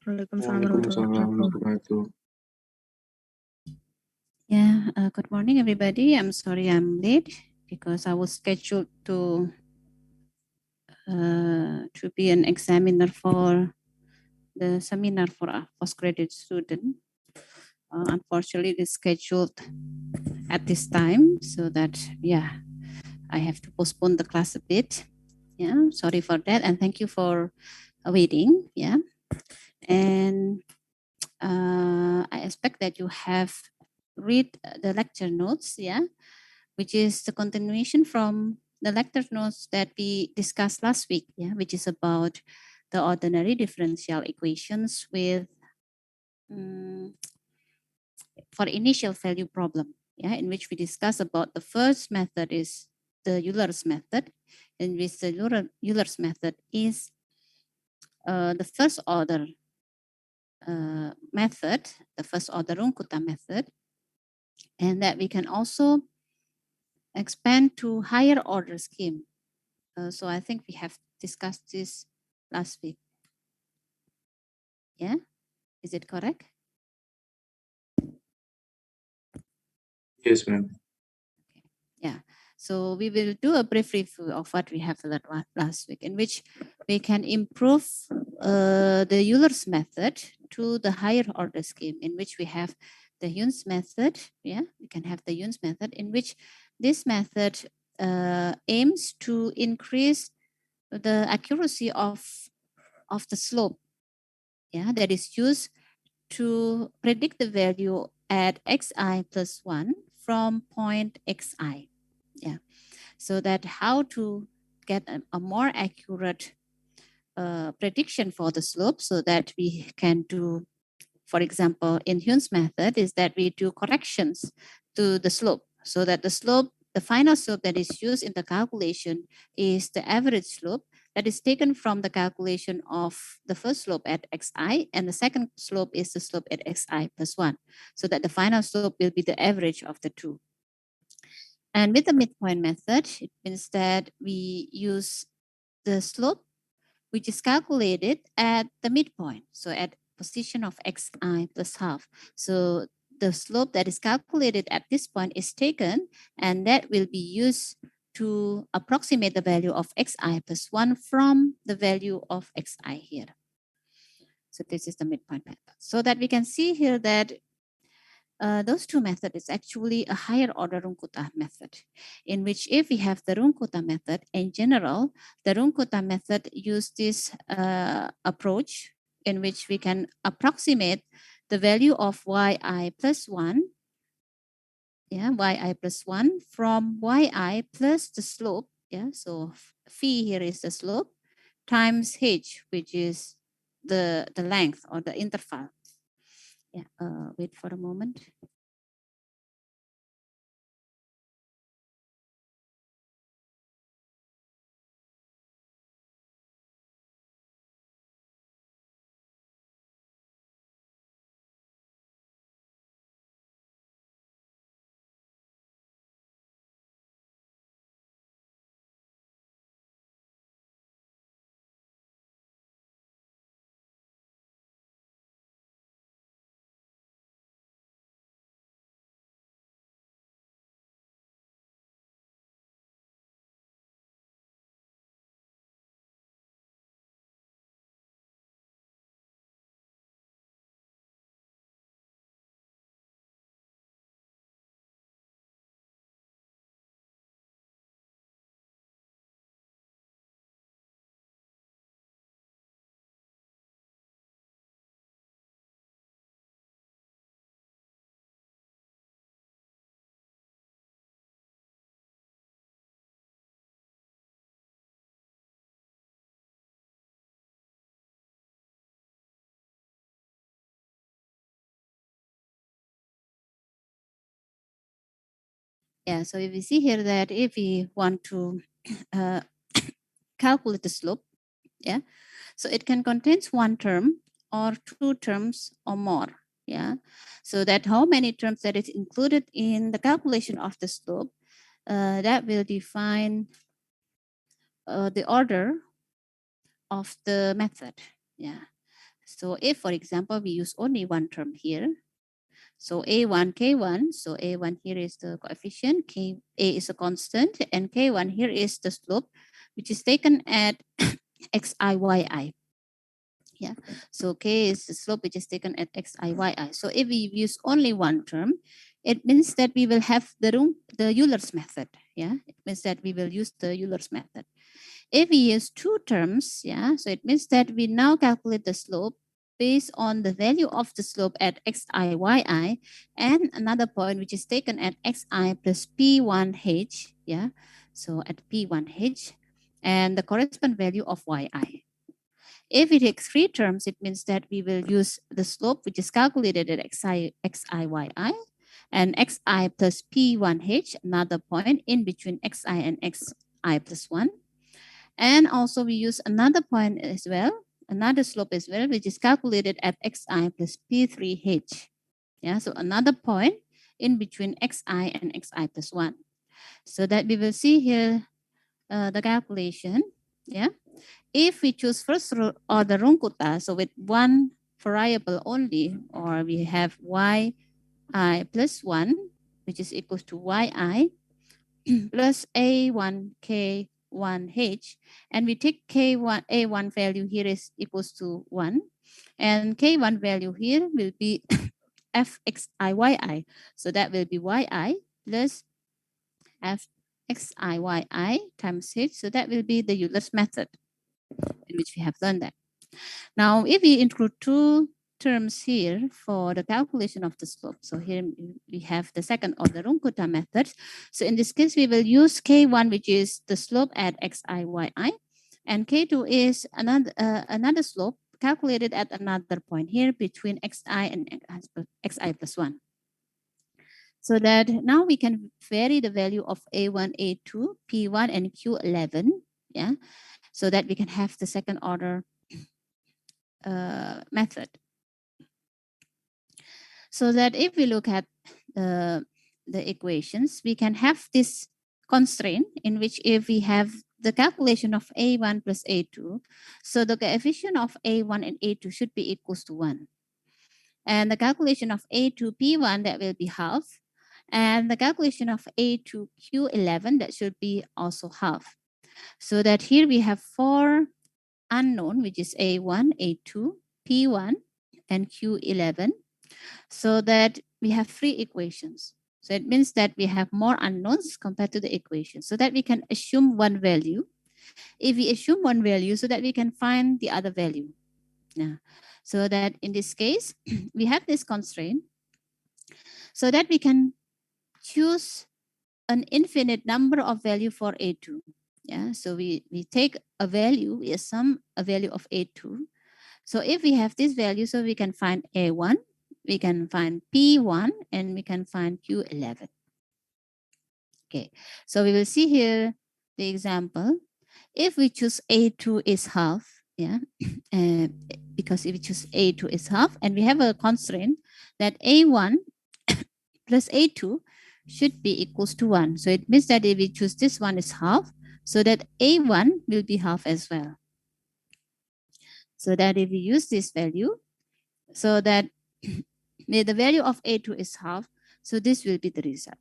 Waalaikumsalam warahmatullahi wabarakatuh. Yeah, good morning, everybody. I'm sorry I'm late because I was scheduled to be an examiner for the seminar for a postgraduate student. Unfortunately, it is scheduled at this time, so that I have to postpone the class a bit. Yeah, sorry for that, and thank you for waiting. Yeah, and I expect that you have read the lecture notes. Yeah, which is the continuation from the lecture notes that we discussed last week, which is about the ordinary differential equations with for initial value problem, in which we discuss about the first method is the Euler's method, in which the Euler's method is the first order method, the first order Runkuta method, and that we can also expand to higher order scheme. So I think we have discussed this last week. Yeah, is it correct? Yes, ma'am. Yeah, so we will do a brief review of what we have learned last week, in which we can improve the Euler's method to the higher order scheme, in which we have the Yun's method. Yeah, we can have the Yun's method, in which this method aims to increase the accuracy of the slope. Yeah, that is used to predict the value at xi plus 1 from point xi. Yeah, so that how to get a more accurate prediction for the slope, so that we can do, for example, in Hume's method, is that we do corrections to the slope, so that the final slope that is used in the calculation is the average slope that is taken from the calculation of the first slope at xi, and the second slope is the slope at xi plus 1, so that the final slope will be the average of the two. And with the midpoint method, it means that we use the slope, which is calculated at the midpoint, so at position of xi plus half. So the slope that is calculated at this point is taken, and that will be used to approximate the value of xi plus 1 from the value of xi here. So this is the midpoint method. So that we can see here that those two methods is actually a higher order Runkuta method, in which if we have the Runkuta method, in general, the Runkuta method use this approach in which we can approximate the value of yi plus 1, yi plus 1 from yi plus the slope, so phi here is the slope, times h, which is the length or the interval. Wait for a moment. Yeah, so if we see here that if we want to calculate the slope, so it can contain one term or two terms or more. So that how many terms that is included in the calculation of the slope, that will define the order of the method. So if, for example, we use only one term here, so A1, K1, so A1 here is the coefficient, K, A is a constant, and K1 here is the slope, which is taken at xi, yi. Yeah, so K is the slope which is taken at xi, yi. So if we use only one term, it means that we will have the Euler's method. Yeah, it means that we will use the Euler's method. If we use two terms, yeah, so it means that we now calculate the slope based on the value of the slope at xi, yi, and another point which is taken at xi plus p1h, yeah, so at p1h, and the corresponding value of yi. If we take three terms, it means that we will use the slope which is calculated at xi, yi, and xi plus p1h, another point in between xi and xi plus 1. And also we use another point as well, another slope as well, which is calculated at xi plus p3h. Yeah, so another point in between xi and xi plus 1. So that we will see here the calculation. Yeah, if we choose first order Runkuta, so with one variable only, or we have yi plus 1, which is equals to yi plus a1k1h, and we take k1 a1 value here is equals to 1, and k1 value here will be fxiyi, so that will be yi plus fxiyi times h, so that will be the Euler's method in which we have done that. Now, if we include two terms here for the calculation of the slope, so here we have the second order Runkuta method. So in this case, we will use K1, which is the slope at xi, yi, and K2 is another slope calculated at another point here between xi and xi plus 1. So that now we can vary the value of A1, A2, P1, and Q11, yeah, so that we can have the second order method. So that if we look at the equations, we can have this constraint in which if we have the calculation of A1 plus A2, so the coefficient of A1 and A2 should be equals to 1. And the calculation of A2P1, that will be half. And the calculation of A2Q11, that should be also half. So that here we have four unknown, which is A1, A2, P1, and Q11. So that we have three equations. So it means that we have more unknowns compared to the equation, so that we can assume one value. If we assume one value, so that we can find the other value. Yeah. So that in this case, we have this constraint, so that we can choose an infinite number of value for A2. Yeah. So we take a value, we assume a value of A2. So if we have this value, so we can find A1, we can find P1, and we can find Q11. Okay, so we will see here the example. If we choose A2 is half, yeah, because if we choose A2 is half, and we have a constraint that A1 plus A2 should be equals to 1. So it means that if we choose this one is half, so that A1 will be half as well. So that if we use this value, so that the value of A2 is half, so this will be the result.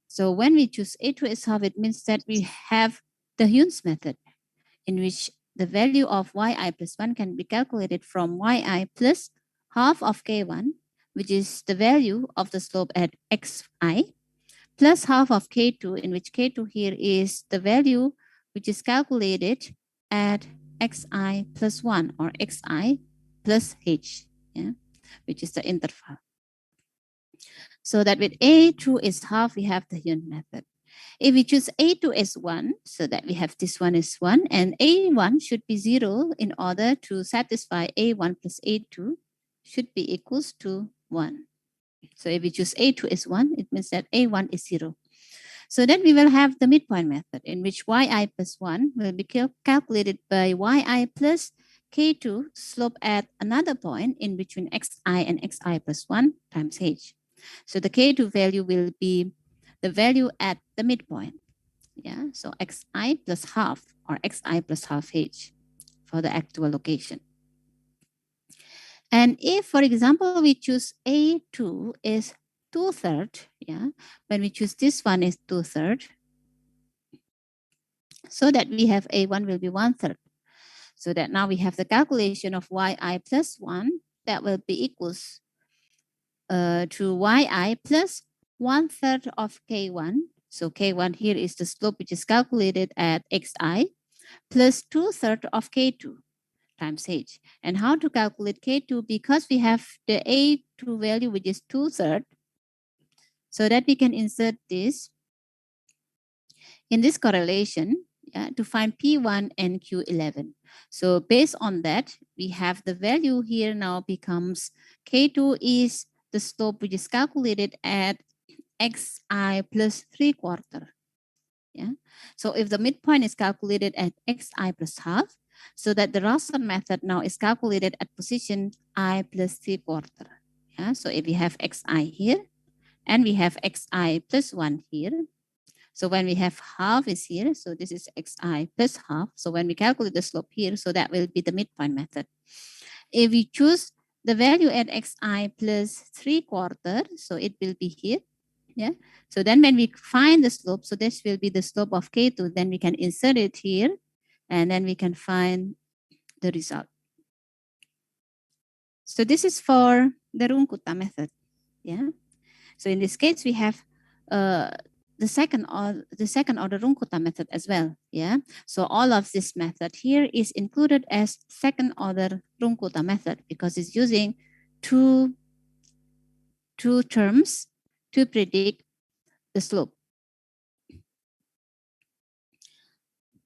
So when we choose A2 is half, it means that we have the Hume's method, in which the value of yi plus 1 can be calculated from yi plus half of k1, which is the value of the slope at xi, plus half of k2, in which k2 here is the value which is calculated at xi plus 1, or xi plus h, yeah, which is the interval. So that with A2 is half, we have the Hume method. If we choose A2 as 1, so that we have this one is 1, and A1 should be 0 in order to satisfy A1 plus A2 should be equals to 1. So if we choose A2 as 1, it means that A1 is 0. So then we will have the midpoint method, in which yi plus 1 will be calculated by yi plus k2 slope at another point in between xi and xi plus 1 times h. So the k2 value will be the value at the midpoint. Yeah, so xi plus half, or xi plus half h for the actual location. And if, for example, we choose A2 is 2/3, yeah, when we choose this one is 2/3, so that we have A1 will be 1/3. So that now we have the calculation of yi plus 1 that will be equals to yi plus 1/3 of k1. So k1 here is the slope which is calculated at xi plus 2/3 of k2 times h. And how to calculate k2? Because we have the a2 value which is 2/3, so that we can insert this in this correlation, to find P1 and Q11. So based on that, we have the value here now becomes K2 is the slope which is calculated at xi plus 3/4. Yeah. So if the midpoint is calculated at xi plus half, so that the Ralston method now is calculated at position I plus 3/4. Yeah. So if we have xi here and we have xi plus 1 here, so when we have half is here, so this is xi plus half. So when we calculate the slope here, so that will be the midpoint method. If we choose the value at xi plus 3/4, so it will be here. Yeah. So then when we find the slope, so this will be the slope of K2, then we can insert it here and then we can find the result. So this is for the Runkuta method. Yeah. So in this case, we have the second order Runkuta method as well. Yeah. So all of this method here is included as second order Runkuta method because it's using two terms to predict the slope.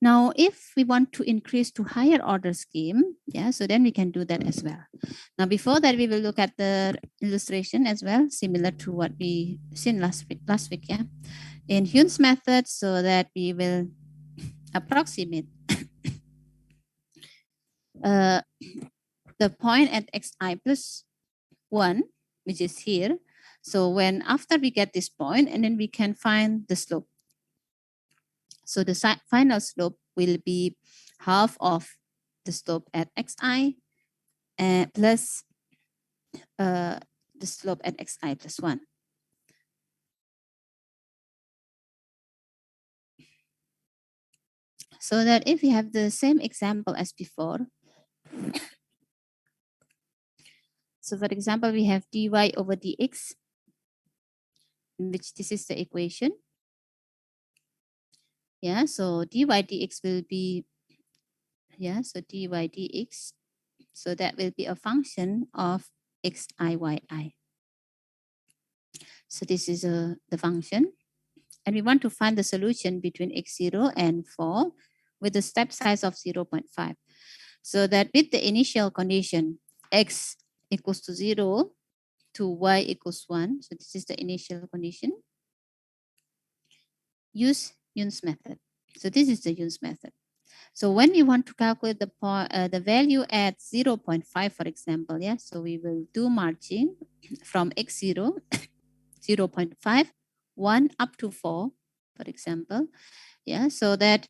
Now, if we want to increase to higher order scheme, yeah, so then we can do that as well. Now, before that, we will look at the illustration as well, similar to what we seen last week, yeah. In Hume's method, so that we will approximate the point at xi plus 1, which is here. So when after we get this point, and then we can find the slope. So the final slope will be half of the slope at xi plus the slope at xi plus 1. So that if we have the same example as before, so for example, we have dy over dx, in which this is the equation. Yeah, so dy dx will be, yeah, so dy dx, so that will be a function of xi yi. So this is the function. And we want to find the solution between x0 and 4 with a step size of 0.5. So that with the initial condition, x equals to 0 to y equals 1, so this is the initial condition, use Yun's method. So this is the Yun's method. So when we want to calculate the value at 0.5, for example, yeah, so we will do marching from x0, 0.5, 1 up to 4, for example. Yeah, so that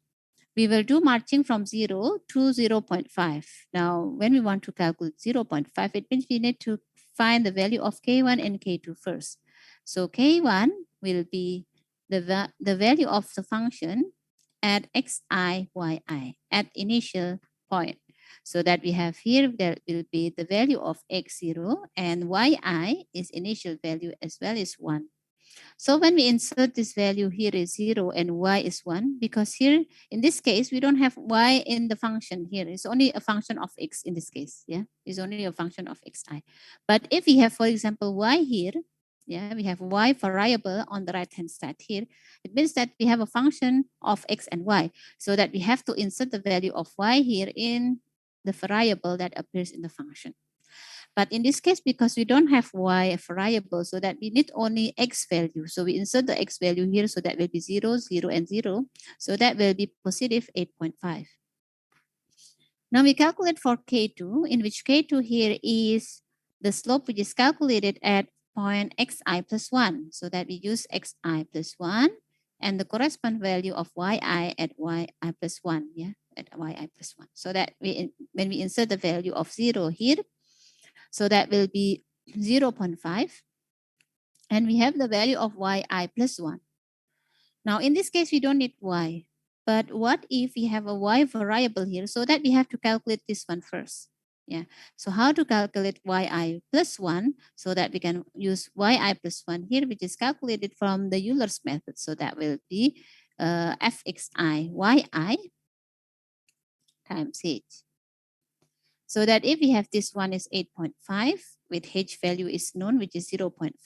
we will do marching from 0 to 0.5. Now, when we want to calculate 0.5, it means we need to find the value of K1 and K2 first. So K1 will be the value of the function at xi, yi, at initial point. So that we have here, there will be the value of x0 and yi is initial value as well as 1. So when we insert this value here is 0 and y is 1, because here in this case, we don't have y in the function here. It's only a function of x in this case. Yeah, it's only a function of xi. But if we have, for example, y here, yeah, we have y variable on the right-hand side here. It means that we have a function of x and y. So that we have to insert the value of y here in the variable that appears in the function. But in this case, because we don't have y variable, so that we need only x value. So we insert the x value here, so that will be 0, 0, and 0. So that will be positive 8.5. Now we calculate for K2, in which K2 here is the slope which is calculated at point xi plus 1. So that we use xi plus 1 and the corresponding value of yi at yi plus 1. Yeah, at yi plus 1. So that when we insert the value of 0 here, So that will be 0.5. And we have the value of yi plus 1. Now, in this case, we don't need y. But what if we have a y variable here? So that we have to calculate this one first. Yeah. So how to calculate yi plus 1 so that we can use yi plus 1 here, which is calculated from the Euler's method. So that will be fxi yi times h. So that if we have this one is 8.5 with h value is known, which is 0.5.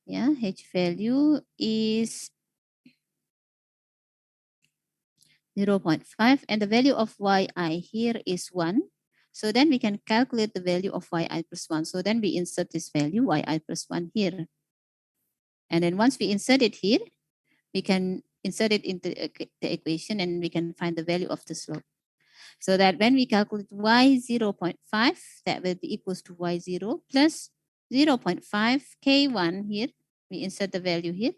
Yeah, h value is 0.5 and the value of yi here is 1. So then we can calculate the value of yi plus 1. So then we insert this value yi plus 1 here. And then once we insert it here, we can insert it into the equation and we can find the value of the slope. So that when we calculate y 0.5, that will be equals to y0 plus 0.5 k1 here. We insert the value here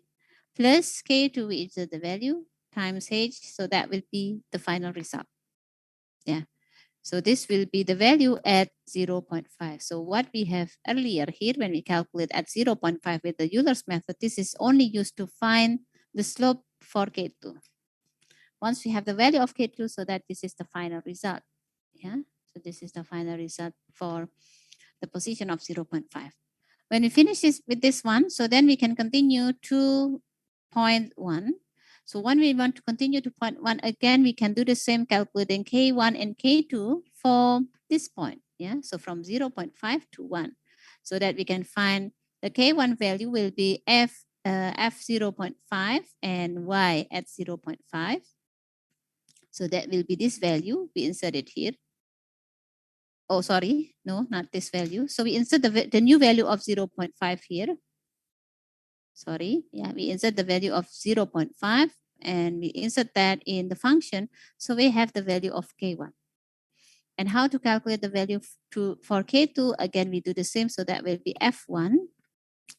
plus k2, we insert the value times h. So that will be the final result. Yeah. So this will be the value at 0.5. So what we have earlier here when we calculate at 0.5 with the Euler's method, this is only used to find the slope for K2. Once we have the value of K2, so that this is the final result. Yeah. So this is the final result for the position of 0.5. When we finish this with this one, so then we can continue to point 1. So when we want to continue to point 1, again, we can do the same calculating K1 and K2 for this point. Yeah, so from 0.5 to 1. So that we can find the K1 value will be F 0.5 and Y at 0.5. So that will be this value. We insert it here. Oh, sorry. No, not this value. So we insert the new value of 0.5 here. Sorry. Yeah, we insert the value of 0.5 and we insert that in the function. So we have the value of K1. And how to calculate the value for K2? Again, we do the same. So that will be F1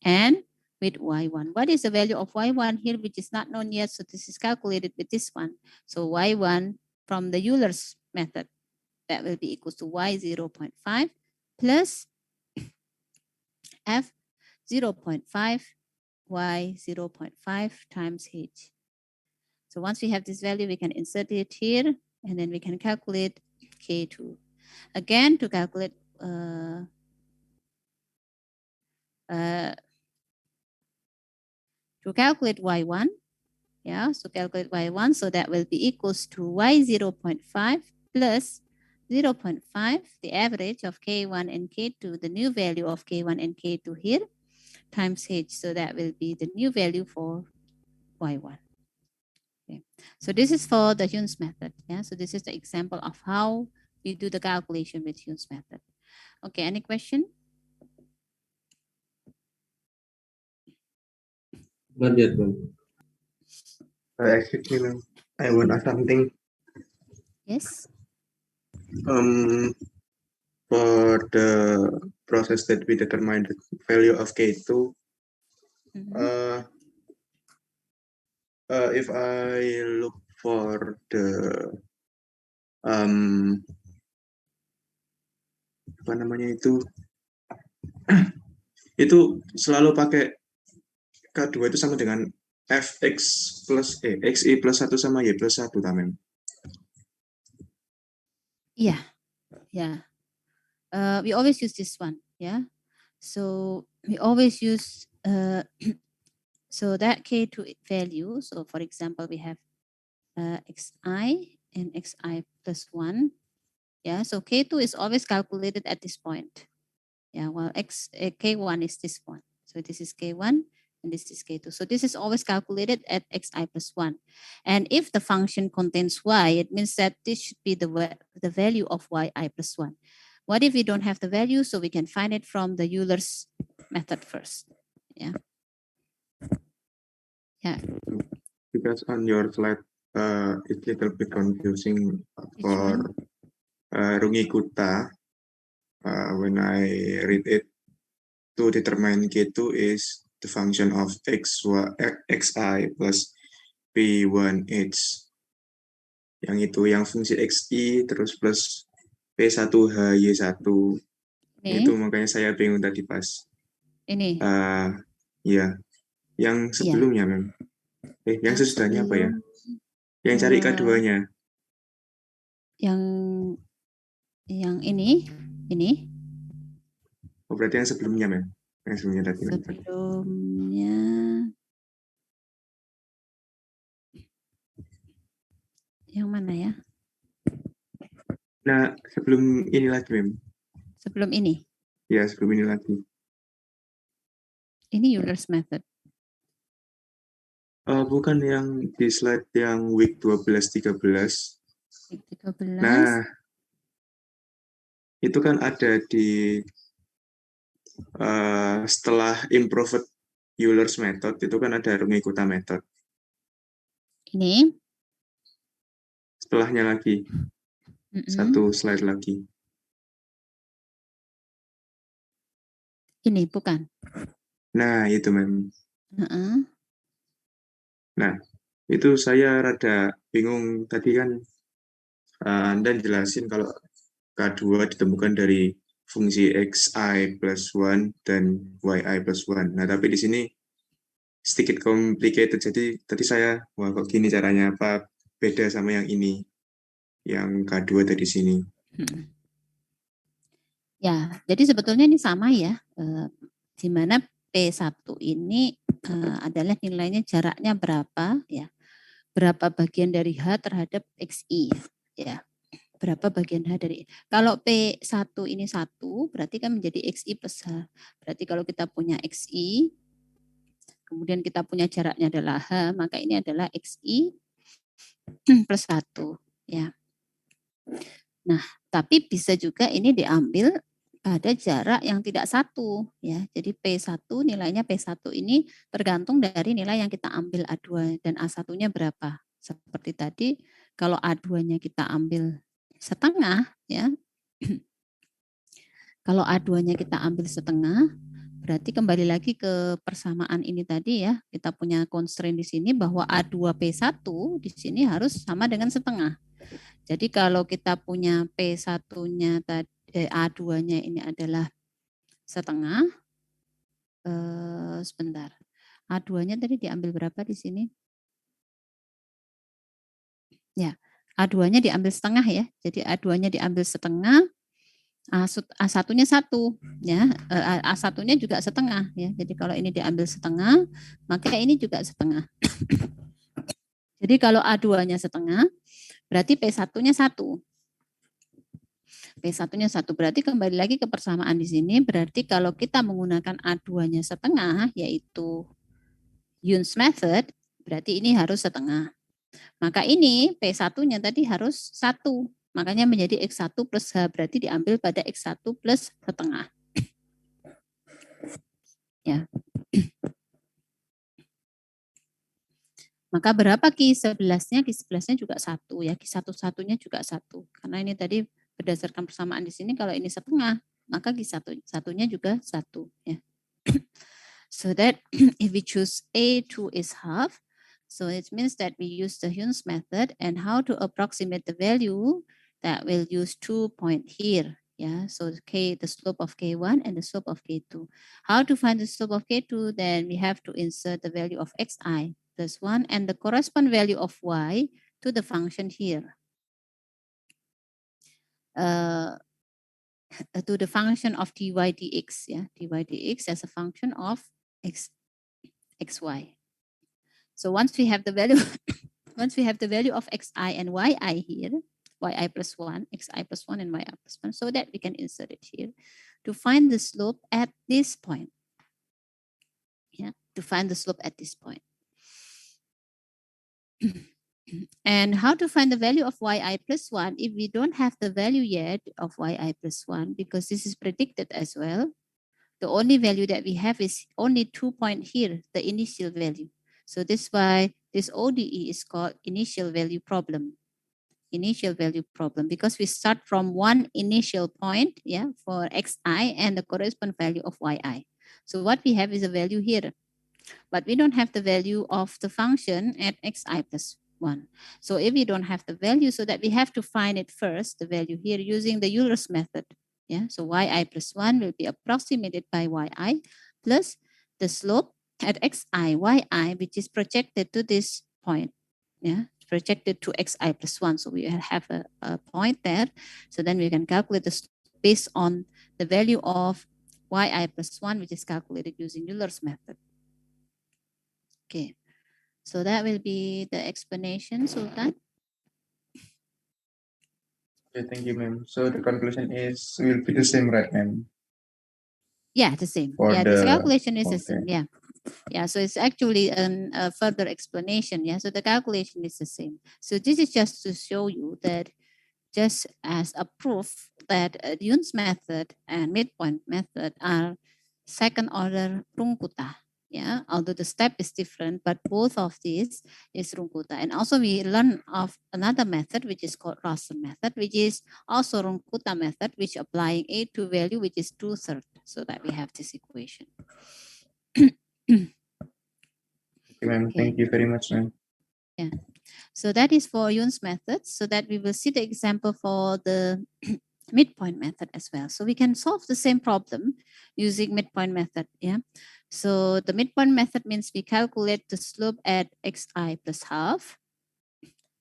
and with Y1. What is the value of Y1 here, which is not known yet? So this is calculated with this one. So Y1 from the Euler's method, that will be equals to Y 0.5 plus F 0.5 Y 0.5 times H. So once we have this value, we can insert it here and then we can calculate K2. Again, to calculate Y1, yeah, so calculate Y1, so that will be equals to Y 0.5 plus 0.5, the average of K1 and K2, the new value of K1 and K2 here, times H. So that will be the new value for Y1. Okay. So this is for the Hume's method. Yeah. So this is the example of how we do the calculation with Hume's method. Okay. Any question? Not yet, ma'am. Excuse me, ma'am. I want to ask something. Yes. For the process that we determine the value of K2, if I look for the apa namanya itu selalu pakai K2 itu sama dengan fx plus xi plus 1 sama y plus 1 tamem. Yeah. Yeah. We always use this one. Yeah. So we always use so that K2 value. So for example, we have xi and xi plus 1. Yeah. So K2 is always calculated at this point. Yeah. Well, K1 is this one. So this is K1 and this is K2. So this is always calculated at xi plus 1. And if the function contains y, it means that this should be the value of yi plus 1. What if we don't have the value? So we can find it from the Euler's method first. Yeah. Yeah. Because on your slide, it's a little bit confusing for Rungikuta. When I read it, to determine K2 is the function of xi plus P1H. Yang itu, yang fungsi xi terus plus P1HY1. Ini, Itu makanya saya bingung tadi pas. ini. Ya, yang sebelumnya, Mem. Yang sesudahnya apa ya? Yang cari K2-nya. Yang ini. Oh, berarti yang sebelumnya, Mem. Yang sebelumnya tadi. Sebelumnya. Yang mana ya? Nah, sebelum ini lagi, Mem. Sebelum ini? Ya, sebelum ini lagi. Ini Euler's method. Bukan yang di slide yang week 12-13. Week 13. Nah, itu kan ada di setelah improved Euler's method, itu kan ada Runge-Kutta method. Ini? Setelahnya lagi. Satu slide lagi. Ini bukan? Nah, itu memang. Nah, itu saya rada bingung. Tadi kan Anda jelasin kalau K2 ditemukan dari fungsi xi plus 1 dan yi plus 1. Nah, tapi di sini sedikit complicated. Jadi tadi saya, wah kok gini caranya, apa beda sama yang ini, yang K2 tadi sini. Ya, jadi sebetulnya ini sama ya. Di mana P1 ini adalah nilainya jaraknya berapa ya. Berapa bagian dari H terhadap XI ya. Berapa bagian H dari kalau P1 ini 1 berarti kan menjadi XI plus H. Berarti kalau kita punya XI kemudian kita punya jaraknya adalah H, maka ini adalah XI plus 1 ya. Nah, tapi bisa juga ini diambil pada jarak yang tidak satu ya. Jadi P1 nilainya P1 ini tergantung dari nilai yang kita ambil A2 dan A1-nya berapa. Seperti tadi kalau A2-nya kita ambil setengah ya. Kalau A2-nya kita ambil setengah, berarti kembali lagi ke persamaan ini tadi ya. Kita punya constraint di sini bahwa A2P1 di sini harus sama dengan setengah. Jadi kalau kita punya P1-nya tadi A2-nya ini adalah setengah. Sebentar. A2-nya tadi diambil berapa di sini? Ya, A2-nya diambil setengah ya. Jadi A2-nya diambil setengah, A1-nya 1 ya. A1-nya juga setengah ya. Jadi kalau ini diambil setengah, maka ini juga setengah. Jadi kalau A2-nya setengah, berarti P1-nya 1. P1-nya 1 berarti kembali lagi ke persamaan di sini. Berarti kalau kita menggunakan A2-nya setengah, yaitu Young's method, berarti ini harus setengah. Maka ini P1-nya tadi harus 1. Makanya menjadi X1 plus H, berarti diambil pada X1 plus setengah. Ya. Maka berapa Q11-nya? Q11-nya juga 1 ya. Q11-nya juga 1. Karena ini tadi berdasarkan persamaan di sini kalau ini setengah, maka Q1-nya juga 1 ya. So that if we choose A2 is half, so it means that we use the Hume's method, and how to approximate the value, that we'll use 2 point here. Yeah, so K, the slope of K1 and the slope of K2. How to find the slope of K2? Then we have to insert the value of Xi plus 1 and the corresponding value of Y to the function here. To the function of dy dx, yeah, dy dx as a function of xy. So once we have the value, once we have the value of xi and yi here, yi plus 1, xi plus 1 and yi plus 1, so that we can insert it here to find the slope at this point. Yeah, to find the slope at this point. And how to find the value of yi plus 1 if we don't have the value yet of yi plus 1, because this is predicted as well. The only value that we have is only 2 point here, the initial value. So this is why this ODE is called initial value problem. Initial value problem, because we start from one initial point, yeah, for xi and the corresponding value of yi. So what we have is a value here, but we don't have the value of the function at xi plus 1. So if we don't have the value, so that we have to find it first, the value here using the Euler's method. Yeah, so yi plus 1 will be approximated by yi plus the slope at xi, yi, which is projected to this point. Yeah, projected to xi plus 1. So we have a point there. So then we can calculate the slope based on the value of yi plus 1, which is calculated using Euler's method. Okay, so that will be the explanation, Sultan. Okay, thank you, ma'am. So the conclusion is will be the same, right, ma'am? Yeah, the same. For Yeah, this the calculation is the okay. same. Yeah. Yeah, so it's actually a further explanation. Yeah, so the calculation is the same. So this is just to show you that just as a proof that Yun's method and midpoint method are second order Rungkuta. Yeah, although the step is different, but both of these is Rungkuta. And also we learn of another method, which is called Rosen method, which is also Rungkuta method, which applying A2 value, which is 2/3, so that we have this equation. Okay, ma'am. Okay. Thank you very much, ma'am. Yeah. So that is for Yun's method, so that we will see the example for the midpoint method as well. So we can solve the same problem using midpoint method. Yeah. So the midpoint method means we calculate the slope at xi plus half,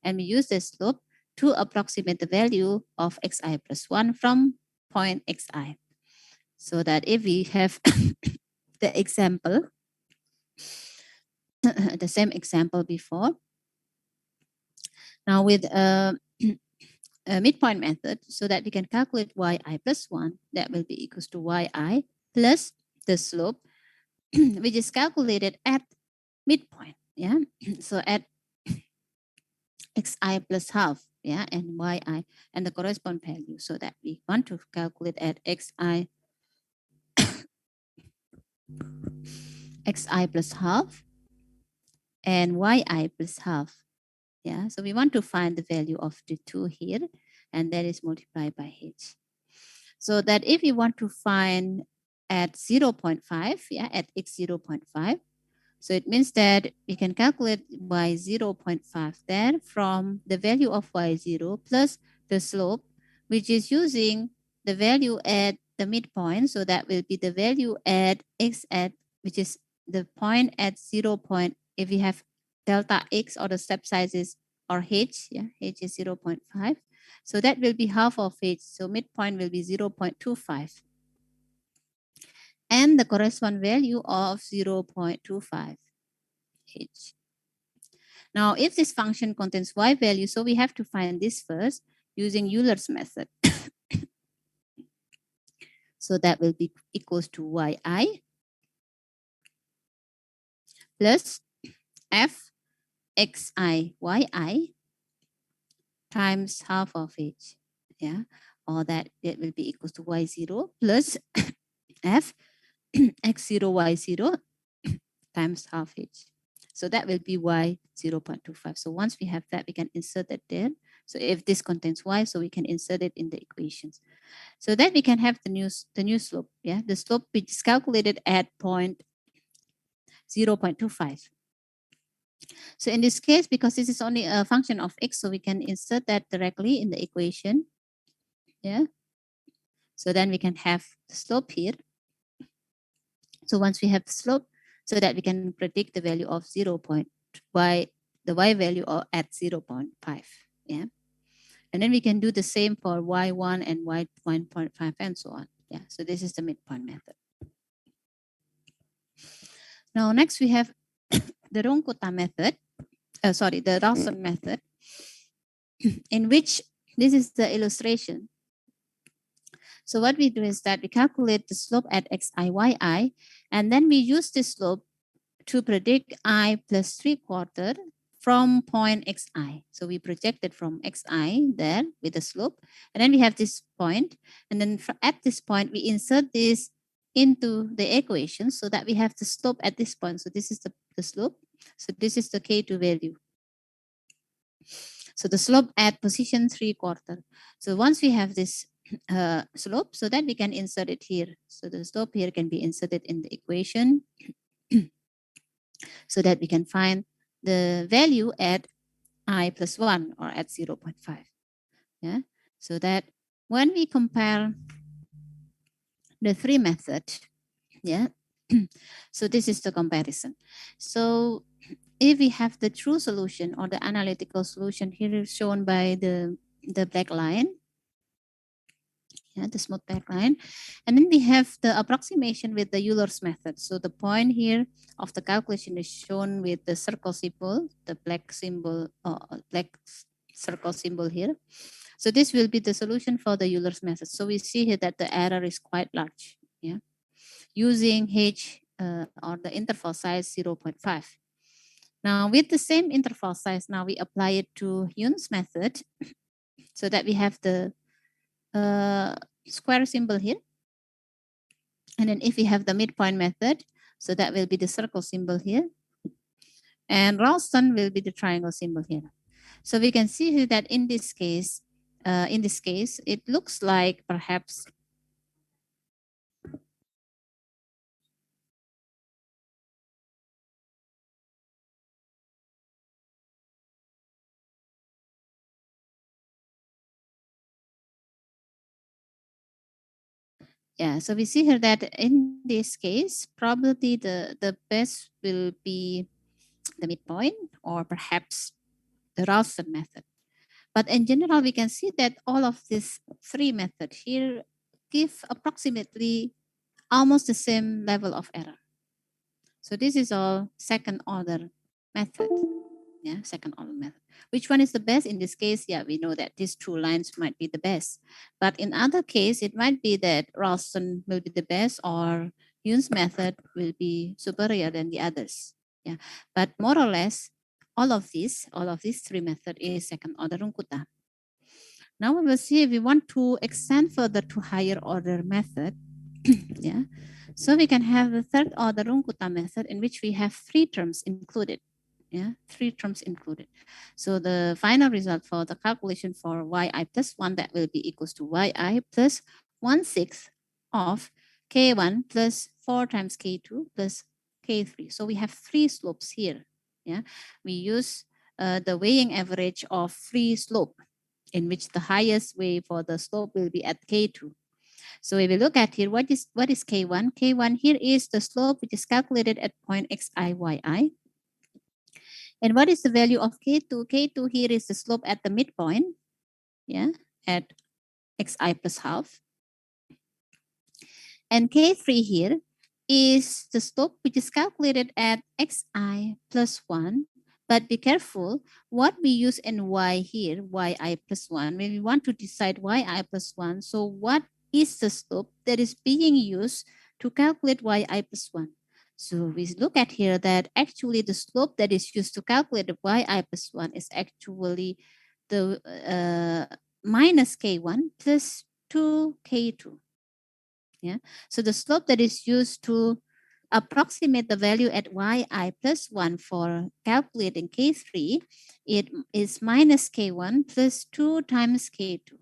and we use the slope to approximate the value of xi plus 1 from point xi. So that if we have the example, the same example before, now with a midpoint method, so that we can calculate yi plus 1, that will be equals to yi plus the slope, which is calculated at midpoint. Yeah, so at xi plus half, yeah, and yi and the corresponding value, so that we want to calculate at xi plus half and yi plus half. Yeah, so we want to find the value of the two here, and that is multiplied by h. So that if we want to find at 0.5, yeah, at x 0.5, so it means that we can calculate y 0.5 there from the value of y0 plus the slope, which is using the value at the midpoint. So that will be the value at x at, which is the point at 0. If we have delta x or the step sizes or h, yeah, h is 0.5. So that will be half of h. So midpoint will be 0.25. And the corresponding value of 0.25 h. Now, if this function contains y value, so we have to find this first using Euler's method. So that will be equals to yi plus f xi yi times half of h. Yeah, or that it will be equals to y0 plus f x0 y0 times half h. So that will be y 0.25. So once we have that, we can insert it there. So if this contains y, so we can insert it in the equations. So that we can have the new slope. Yeah, the slope which is calculated at point 0.25. So in this case, because this is only a function of x, so we can insert that directly in the equation. Yeah. So then we can have the slope here. So once we have the slope, so that we can predict the value of the y value at 0.5. Yeah. And then we can do the same for y1 and y1.5 and so on. Yeah. So this is the midpoint method. Now next we have the Rungkuta method. The Rawson method, in which this is the illustration. So what we do is that we calculate the slope at xi, yi, and then we use this slope to predict I plus 3/4 from point xi. So we projected from xi there with the slope, and then we have this point, and then at this point we insert this into the equation so that we have the slope at this point. So this is the slope. So this is the K2 value. So the slope at position 3/4. So once we have this slope, so that we can insert it here. So the slope here can be inserted in the equation so that we can find the value at I plus 1 or at 0.5. Yeah, so that when we compare the three methods, yeah, so this is the comparison. So if we have the true solution or the analytical solution here is shown by the black line, yeah, the smooth black line, and then we have the approximation with the Euler's method. So the point here of the calculation is shown with the circle symbol, the black symbol, black circle symbol here. So this will be the solution for the Euler's method. So we see here that the error is quite large, yeah, using H or the interval size 0.5. Now with the same interval size, now we apply it to Yun's method so that we have the square symbol here. And then if we have the midpoint method, so that will be the circle symbol here. And Ralston will be the triangle symbol here. So we can see here that in this case, it looks like perhaps yeah, so we see here that in this case, probably the best will be the midpoint or perhaps the Ralston method. But in general, we can see that all of these three methods here give approximately almost the same level of error. So this is all second order method. Yeah, second order method. Which one is the best in this case? Yeah, we know that these two lines might be the best. But in other case, it might be that Ralston will be the best or Yun's method will be superior than the others. Yeah, but more or less, all of these three methods is second order Runkuta. Now we will see if we want to extend further to higher order method. Yeah, so we can have the third order Runkuta method in which we have three terms included. Yeah, three terms included. So the final result for the calculation for yi plus 1, that will be equals to yi plus 1/6 of k1 plus 4 times k2 plus k3. So we have three slopes here. Yeah, we use the weighing average of free slope, in which the highest way for the slope will be at k2. So if we look at here, what is K1? K1 here is the slope which is calculated at point xi, yi. And what is the value of K2? K2 here is the slope at the midpoint, yeah, at xi plus half. And K3 here is the slope which is calculated at xi plus 1. But be careful what we use in y here, yi plus 1. When we want to decide yi plus 1, so what is the slope that is being used to calculate yi plus 1? So we look at here that actually the slope that is used to calculate the yi plus 1 is actually the minus k1 plus 2k2. Yeah. So the slope that is used to approximate the value at yi plus 1 for calculating k3, it is minus k1 plus 2 times k2.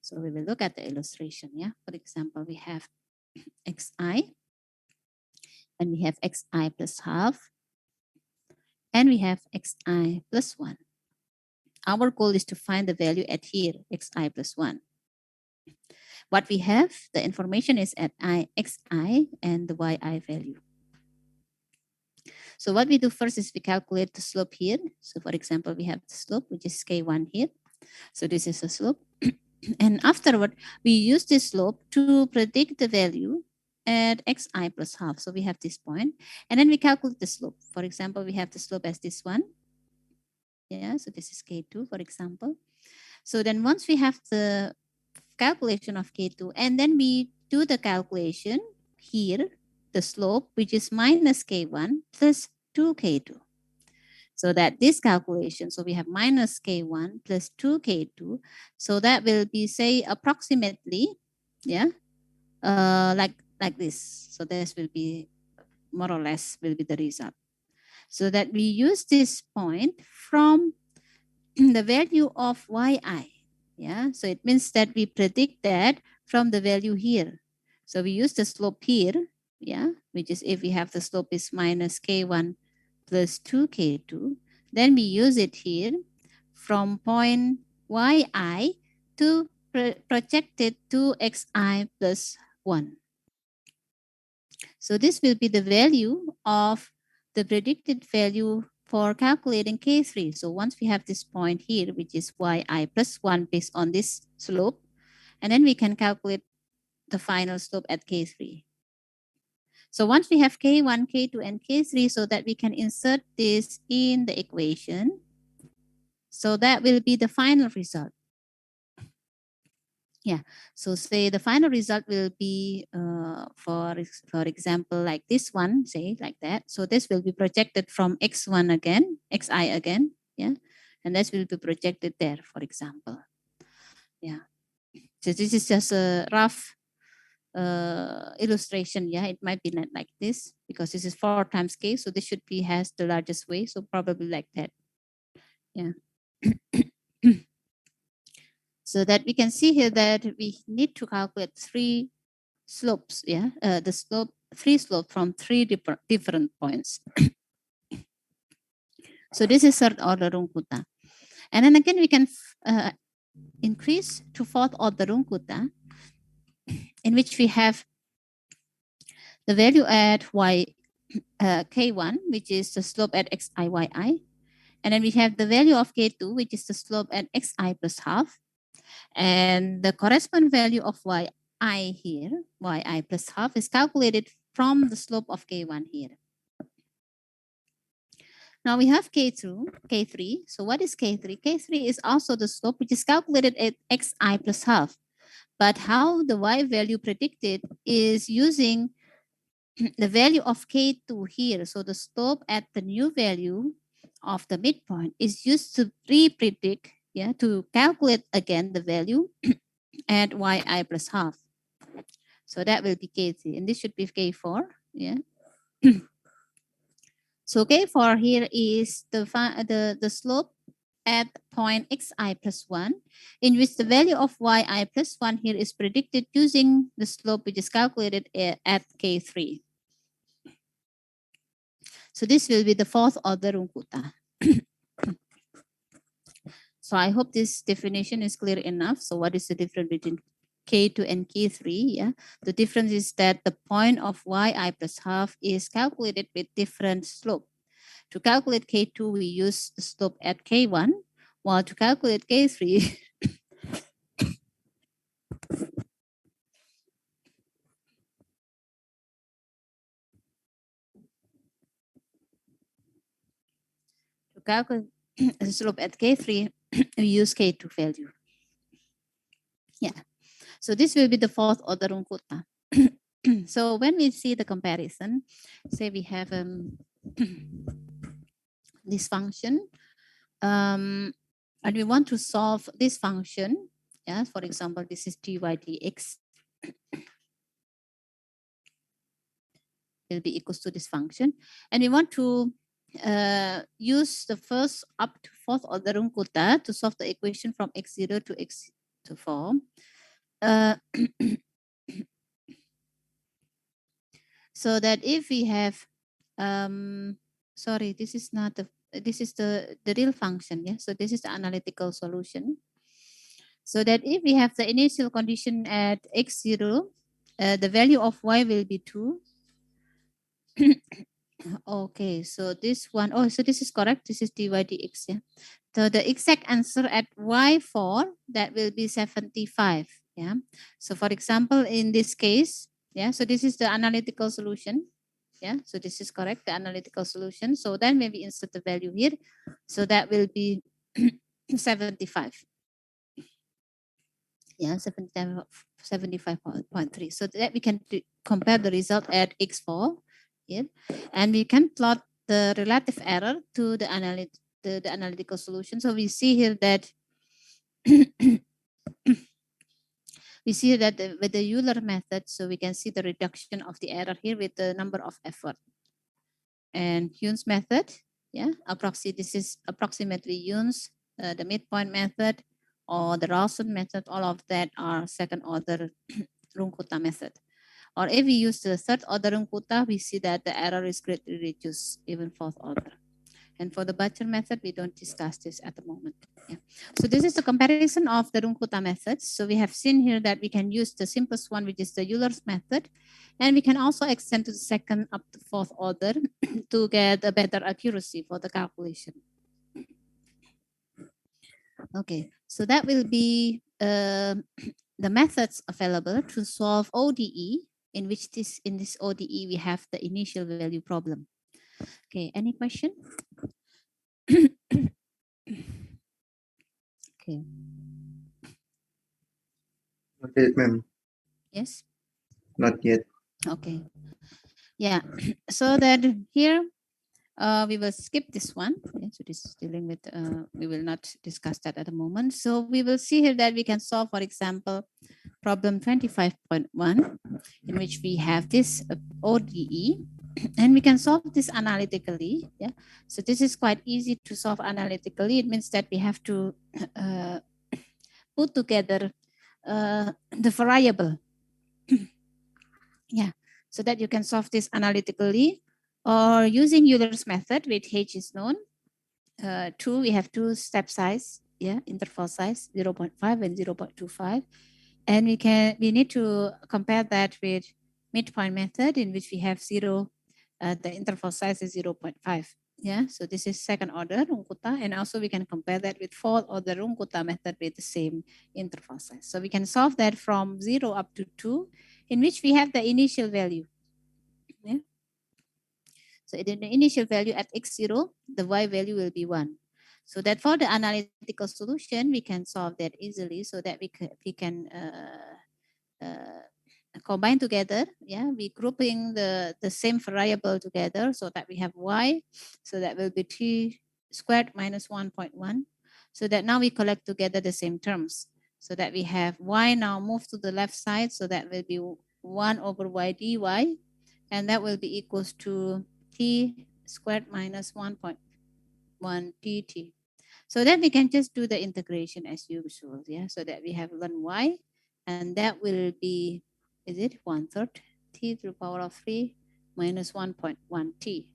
So we will look at the illustration. Yeah. For example, we have xi, and we have xi plus half, and we have xi plus 1. Our goal is to find the value at here, xi plus 1. What we have, the information is at xi and the yi value. So what we do first is we calculate the slope here. So for example, we have the slope, which is k1 here. So this is the slope. And afterward, we use this slope to predict the value at xi plus half. So we have this point, and then we calculate the slope. For example, we have the slope as this one. Yeah, so this is k2, for example. So then once we have the calculation of k2, and then we do the calculation here, the slope, which is minus k1 plus 2k2. So that this calculation, so we have minus k1 plus 2k2. So that will be, say, approximately, yeah, like this. So this will be more or less will be the result. So that we use this point from the value of yi. Yeah, so it means that we predict that from the value here. So we use the slope here, yeah, which is if we have the slope is minus k1 plus 2k2. Then we use it here from point yi to project it to xi plus 1. So this will be the value of the predicted value for calculating K3. So once we have this point here, which is yi plus 1 based on this slope, and then we can calculate the final slope at K3. So once we have K1, K2, and K3, so that we can insert this in the equation. So that will be the final result. Yeah, so say the final result will be, for example, like this one, say like that. So this will be projected from x1 again, xi again, yeah. And this will be projected there, for example. Yeah, so this is just a rough illustration. Yeah, it might be not like this because this is 4 times k, so this should be has the largest way, so probably like that. Yeah. So that we can see here that we need to calculate 3 slopes. Yeah, the slope, 3 slope from 3 different points. So this is third order Runkuta. And then again, we can increase to fourth order Runkuta, in which we have the value at k1, which is the slope at xiyi. And then we have the value of k2, which is the slope at xi plus half. And the corresponding value of yi here, yi plus half, is calculated from the slope of k1 here. Now we have K3. So what is K3? K3 is also the slope which is calculated at xi plus half. But how the y value predicted is using the value of K2 here. So the slope at the new value of the midpoint is used to pre-predict, yeah, to calculate again the value at yi plus half. So that will be K3, and this should be K4, yeah. So K4 here is the slope at point xi plus 1, in which the value of yi plus 1 here is predicted using the slope which is calculated at K3. So this will be the fourth order Runkuta. So I hope this definition is clear enough. So what is the difference between K2 and K3? Yeah, the difference is that the point of yi plus half is calculated with different slope. To calculate K2, we use the slope at K1, while to calculate K3, to calculate the slope at K3, we use K2 value. Yeah, so this will be the fourth order Runkuta. So when we see the comparison, say we have this function, and we want to solve this function. Yeah, for example, this is dy dx will be equals to this function, and we want to use the first up to fourth order Runkuta to solve the equation from x0 to x to 4. So that if we have, sorry, this is not the, this is the real function. Yeah, so this is the analytical solution. So that if we have the initial condition at x0, the value of y will be 2. Okay, so this one, oh, so this is correct. This is dy dx, yeah. So the exact answer at y4, that will be 75, yeah. So for example, in this case, yeah, so this is the analytical solution, yeah. So this is correct, the analytical solution. So then maybe insert the value here. So that will be 75. Yeah, 75.3. So that we can compare the result at x4 here, and we can plot the relative error to the analytical solution. So we see here that we see that with the Euler method, so we can see the reduction of the error here with the number of effort. And Yoon's method, yeah, this is approximately Yoon's, the midpoint method, or the Ralston method. All of that are second order Runkuta method. Or if we use the third order Runkuta, we see that the error is greatly reduced, even fourth order. And for the Butcher method, we don't discuss this at the moment. Yeah. So this is the comparison of the Runkuta methods. So we have seen here that we can use the simplest one, which is the Euler's method. And we can also extend to the second up to fourth order to get a better accuracy for the calculation. Okay, so that will be the methods available to solve ODE, in which in this ODE we have the initial value problem. Okay, any question? Okay. Not yet, ma'am. Yes. Not yet. Okay. Yeah. So that here we will skip this one. Yeah, so this is dealing with, we will not discuss that at the moment. So we will see here that we can solve, for example, problem 25.1, in which we have this ODE, and we can solve this analytically. Yeah. So this is quite easy to solve analytically. It means that we have to put together the variable. Yeah. So that you can solve this analytically, or using Euler's method, which H is known. We have two step size, yeah, interval size 0.5 and 0.25. And we need to compare that with midpoint method, in which we have the interval size is 0.5. Yeah, so this is second order Runkuta, and also we can compare that with fourth order Runkuta method with the same interval size. So we can solve that from 0 up to 2, in which we have the initial value. Yeah. So in the initial value at x0, the y value will be 1. So that for the analytical solution, we can solve that easily, so that we can combine together. Yeah, we grouping the same variable together, so that we have y. So that will be t squared minus 1.1. So that now we collect together the same terms. So that we have y now move to the left side. So that will be 1 over y dy. And that will be equals to t squared minus 1.1 dt. So that we can just do the integration as usual. Yeah, so that we have ln y, and that will be, is it 1/3 t to the power of 3 minus 1.1 t.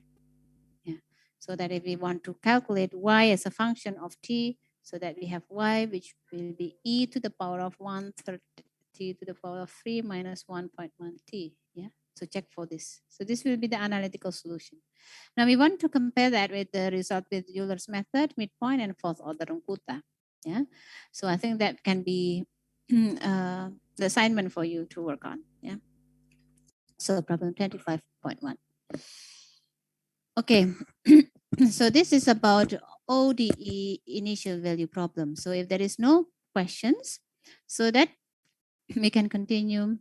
Yeah, so that if we want to calculate y as a function of t, so that we have y, which will be e to the power of 1/3 t to the power of 3 minus 1.1 t. Yeah, so check for this. So this will be the analytical solution. Now we want to compare that with the result with Euler's method, midpoint, and fourth order Runkuta. Yeah, so I think that can be the assignment for you to work on. Yeah. So problem 25.1. Okay, so this is about ODE initial value problem. So if there is no questions, so that we can continue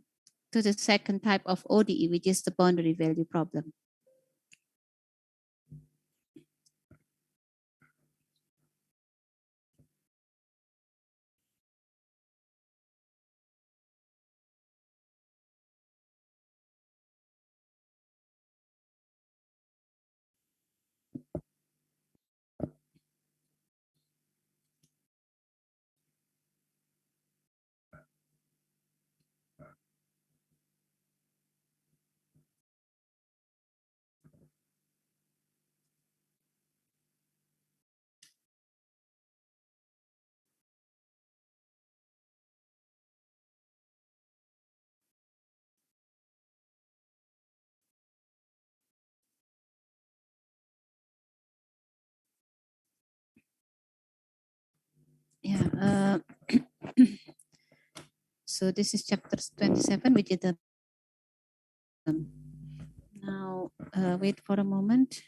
to the second type of ODE, which is the boundary value problem. Yeah. So this is chapter 27, which is the now wait for a moment.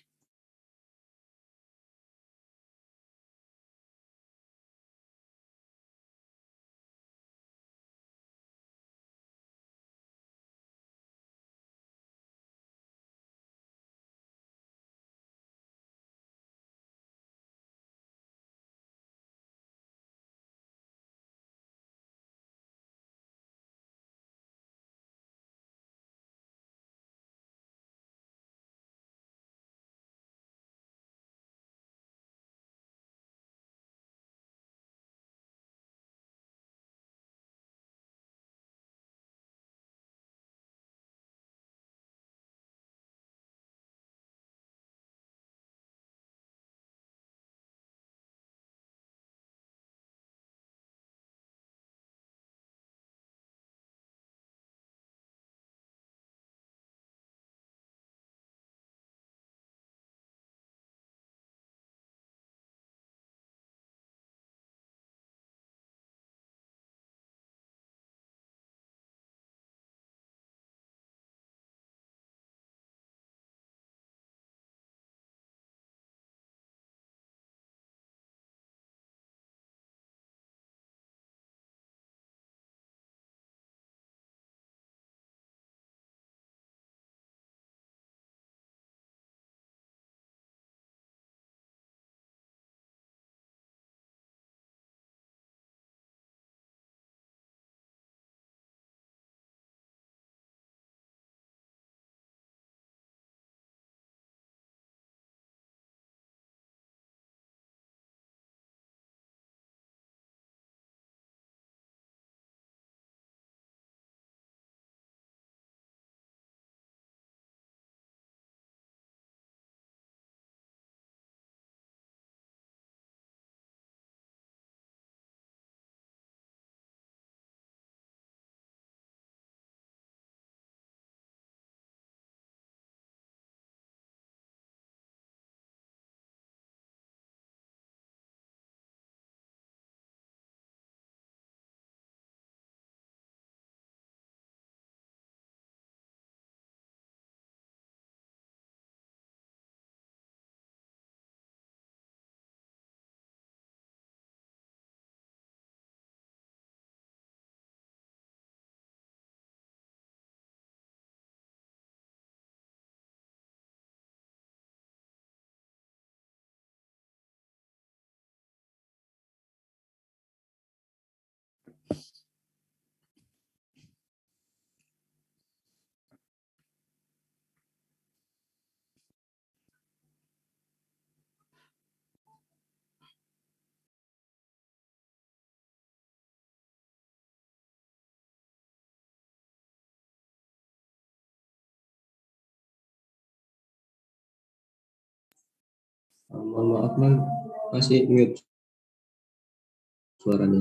Mohon maaf, Bang. Masih mute suaranya.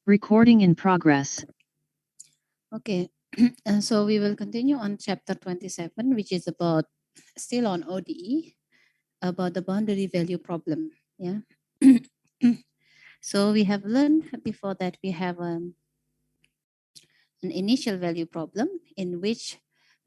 Recording in progress. Okay, so we will continue on chapter 27, which is about still on ODE, about the boundary value problem. Yeah. So we have learned before that we have an initial value problem in which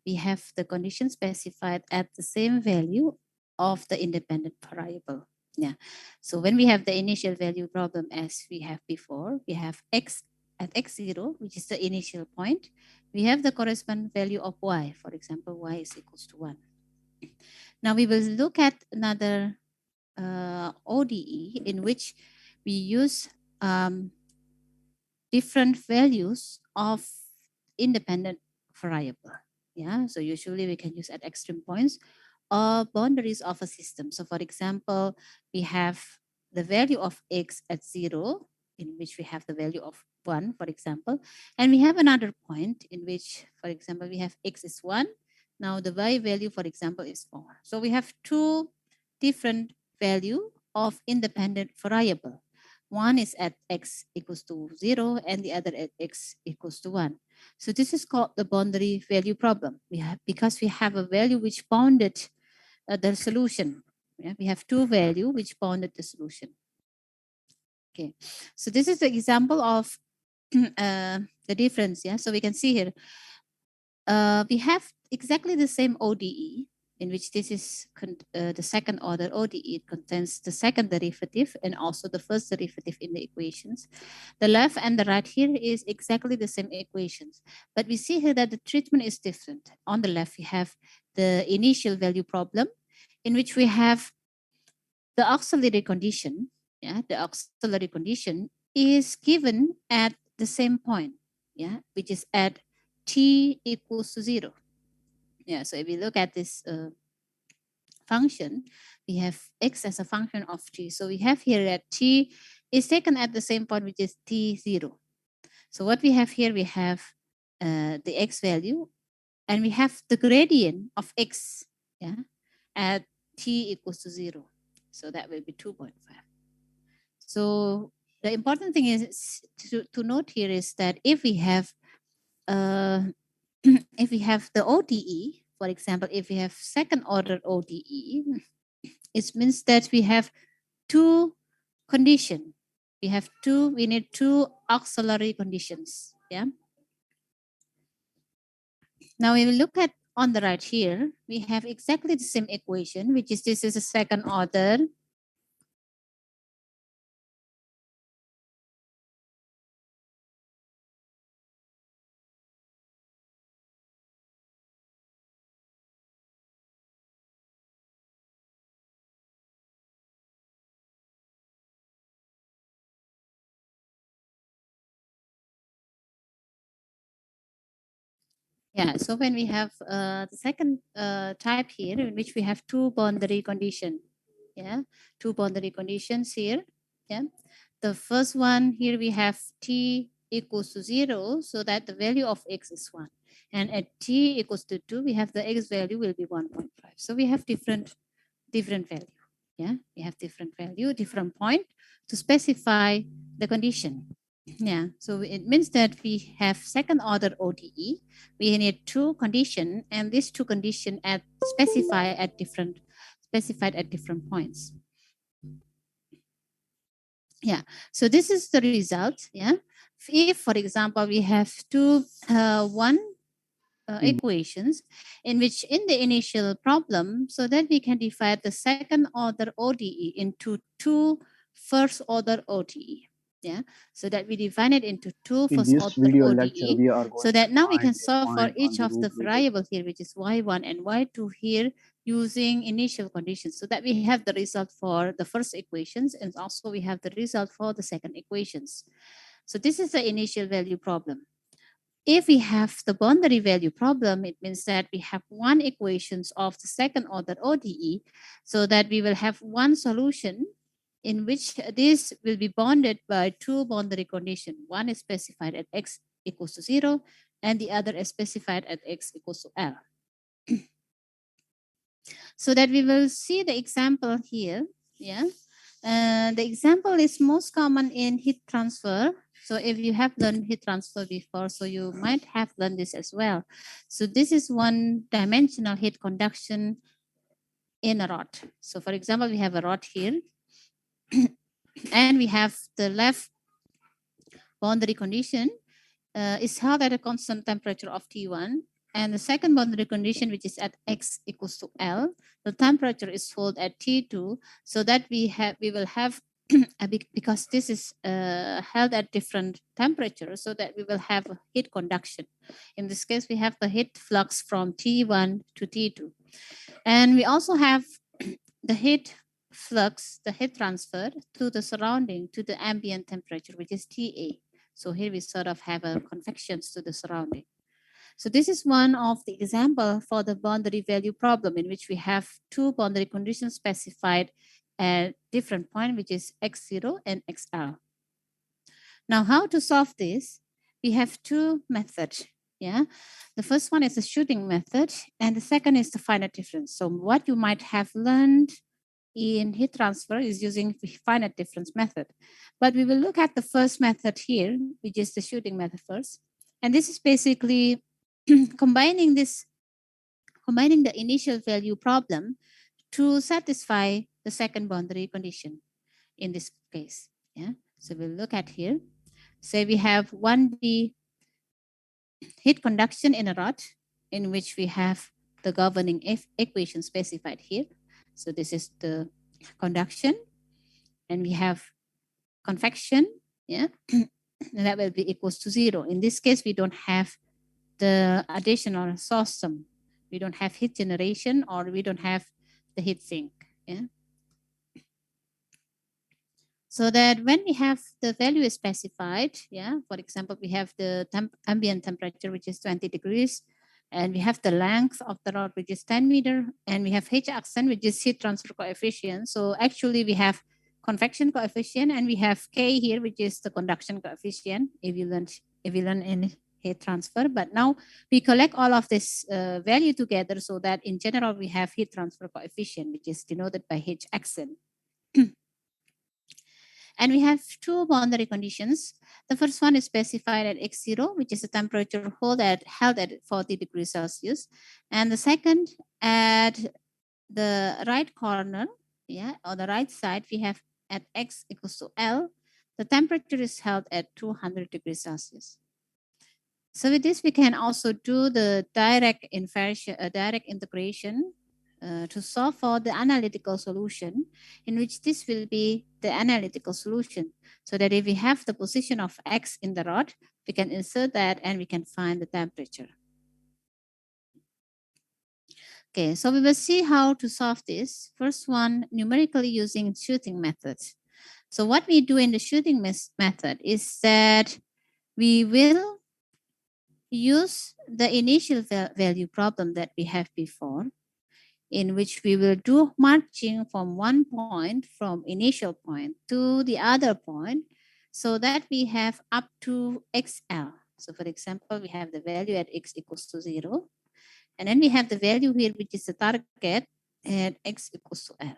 we have the condition specified at the same value of the independent variable. Yeah. So when we have the initial value problem as we have before, we have x at x0, which is the initial point. We have the corresponding value of y. For example, y is equals to 1. Now we will look at another ODE in which we use different values of independent variable. Yeah, so usually we can use at extreme points or boundaries of a system. So for example, we have the value of x at 0, in which we have the value of 1, for example. And we have another point in which, for example, we have x is 1. Now the y value, for example, is 4. So we have two different value of independent variable. One is at x equals to 0 and the other at x equals to 1. So this is called the boundary value problem. We have, because we have a value which bounded the solution. Yeah, we have two value which bounded the solution. Okay, so this is the example of the difference. Yeah, so we can see here we have exactly the same ODE, in which this is the second order ODE. It contains the second derivative and also the first derivative in the equations. The left and the right here is exactly the same equations, but we see here that the treatment is different. On the left, we have the initial value problem, in which we have the auxiliary condition. Yeah, the auxiliary condition is given at the same point. Yeah, which is at t equals to 0. Yeah, so if we look at this function, we have x as a function of t. So we have here that t is taken at the same point, which is t0. So what we have here, we have the x value, and we have the gradient of x, yeah, at t equals to 0. So that will be 2.5. So the important thing is to note here is that if we have if we have the ODE, for example, if we have second order ODE, it means that we have two conditions. We need two auxiliary conditions. Yeah. Now we will look at on the right here, we have exactly the same equation, which is this is a second order. Yeah, so when we have the second type here, in which we have two boundary condition. Yeah, two boundary conditions here. Yeah, the first one here we have t equals to 0, so that the value of x is 1. And at t equals to 2, we have the x value will be 1.5. So we have different value. Yeah, we have different value, different point to specify the condition. Yeah, so it means that we have second order ODE. We need two condition, and these two condition at specify at different specified at different points. Yeah, so this is the result. Yeah, if for example we have equations in which in the initial problem, so that we can divide the second order ODE into two first order ODE. Yeah, so that we divide it into two In first this order video lecture, ODE, we are so going that to now we find can a solve for point on each the of the root variable. variable here, which is y1 and y2 here, using initial conditions, so that we have the result for the first equations, and also we have the result for the second equations. So this is the initial value problem. If we have the boundary value problem, it means that we have one equations of the second order ODE, so that we will have one solution in which this will be bounded by two boundary conditions. One is specified at x equals to 0, and the other is specified at x equals to L. So that we will see the example here. Yeah. The example is most common in heat transfer. So if you have learned heat transfer before, so you might have learned this as well. So this is one-dimensional heat conduction in a rod. So for example, we have a rod here, and we have the left boundary condition is held at a constant temperature of T1. And the second boundary condition, which is at x equals to L, the temperature is held at T2, so that we will have because this is held at different temperatures, so that we will have heat conduction. In this case, we have the heat flux from T1 to T2, and we also have the heat flux, the heat transfer to the surrounding, to the ambient temperature, which is TA. So here we sort of have a convections to the surrounding. So this is one of the example for the boundary value problem, in which we have two boundary conditions specified at different point, which is x0 and xl. Now, how to solve this? We have two methods. Yeah, the first one is the shooting method, and the second is the finite difference. So what you might have learned in heat transfer is using finite difference method. But we will look at the first method here, which is the shooting method first. And this is basically combining the initial value problem to satisfy the second boundary condition in this case. Yeah. So we'll look at here. Say we have 1D heat conduction in a rod, in which we have the governing equation specified here. So this is the conduction, and we have convection, yeah, and that will be equals to 0. In this case, we don't have the additional source sum. We don't have heat generation, or we don't have the heat sink. Yeah. So that when we have the value is specified, yeah, for example, we have the ambient temperature, which is 20 degrees, and we have the length of the rod, which is 10 meter, and we have H accent, which is heat transfer coefficient. So actually we have convection coefficient, and we have K here, which is the conduction coefficient, if you learn in heat transfer. But now we collect all of this value together, so that in general we have heat transfer coefficient, which is denoted by H accent. And we have two boundary conditions. The first one is specified at x0, which is the temperature held at 40 degrees Celsius. And the second, at the right corner, yeah, on the right side, we have at x equals to L, the temperature is held at 200 degrees Celsius. So with this, we can also do the direct integration to solve for the analytical solution, in which this will be the analytical solution. So that if we have the position of x in the rod, we can insert that and we can find the temperature. Okay, so we will see how to solve this. First one, numerically using shooting methods. So what we do in the shooting method is that we will use the initial value problem that we have before, in which we will do marching from one point, from initial point to the other point, so that we have up to XL. So for example, we have the value at x equals to 0. And then we have the value here, which is the target at x equals to L.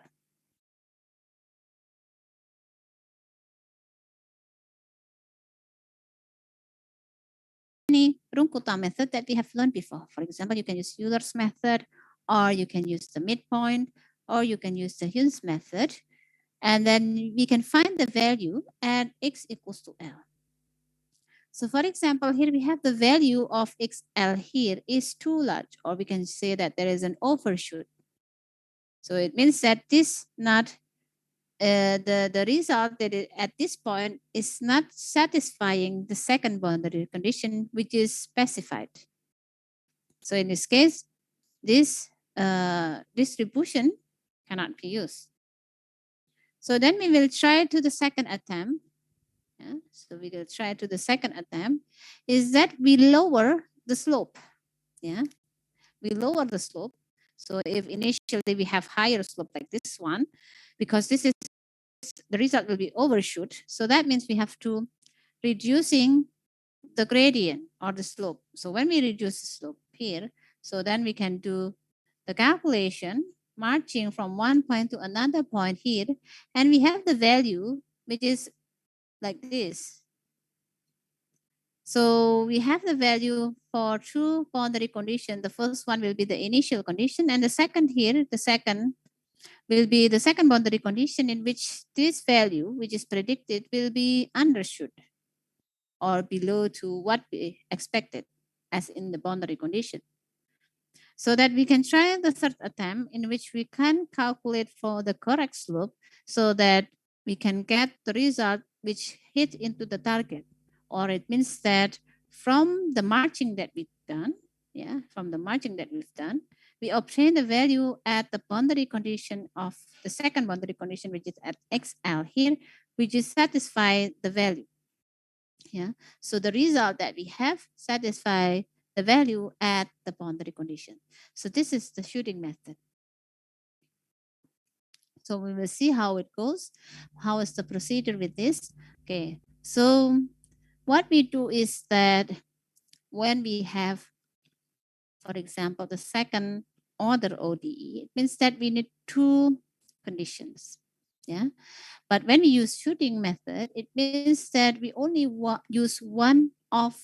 Any Runkuta method that we have learned before. For example, you can use Euler's method, or you can use the midpoint, or you can use the Hume's method. And then we can find the value at x equals to L. So for example, here we have the value of XL here is too large, or we can say that there is an overshoot. So it means that this not the result that at this point is not satisfying the second boundary condition, which is specified. So in this case, this distribution cannot be used. So then we will try to the second attempt. Yeah, so we will try to the second attempt is that we lower the slope. Yeah, we lower the slope. So if initially we have higher slope like this one, because this is the result will be overshoot. So that means we have to reducing the gradient or the slope. So when we reduce the slope here, so then we can do the calculation marching from one point to another point here, and we have the value which is like this. So we have the value for two boundary condition. The first one will be the initial condition, and the second here, the second will be the second boundary condition in which this value, which is predicted, will be undershoot or below to what we expected as in the boundary condition. So that we can try the third attempt in which we can calculate for the correct slope so that we can get the result which hit into the target. Or it means that from the marching that we've done, from the marching that we've done, we obtain the value at the boundary condition of the second boundary condition, which is at XL here, which is satisfy the value. Yeah. So the result that we have satisfy the value at the boundary condition. So this is the shooting method. So we will see how it goes. How is the procedure with this? Okay. So what we do is that when we have, for example, the second order ODE, it means that we need two conditions. Yeah. But when we use shooting method, it means that we only use one of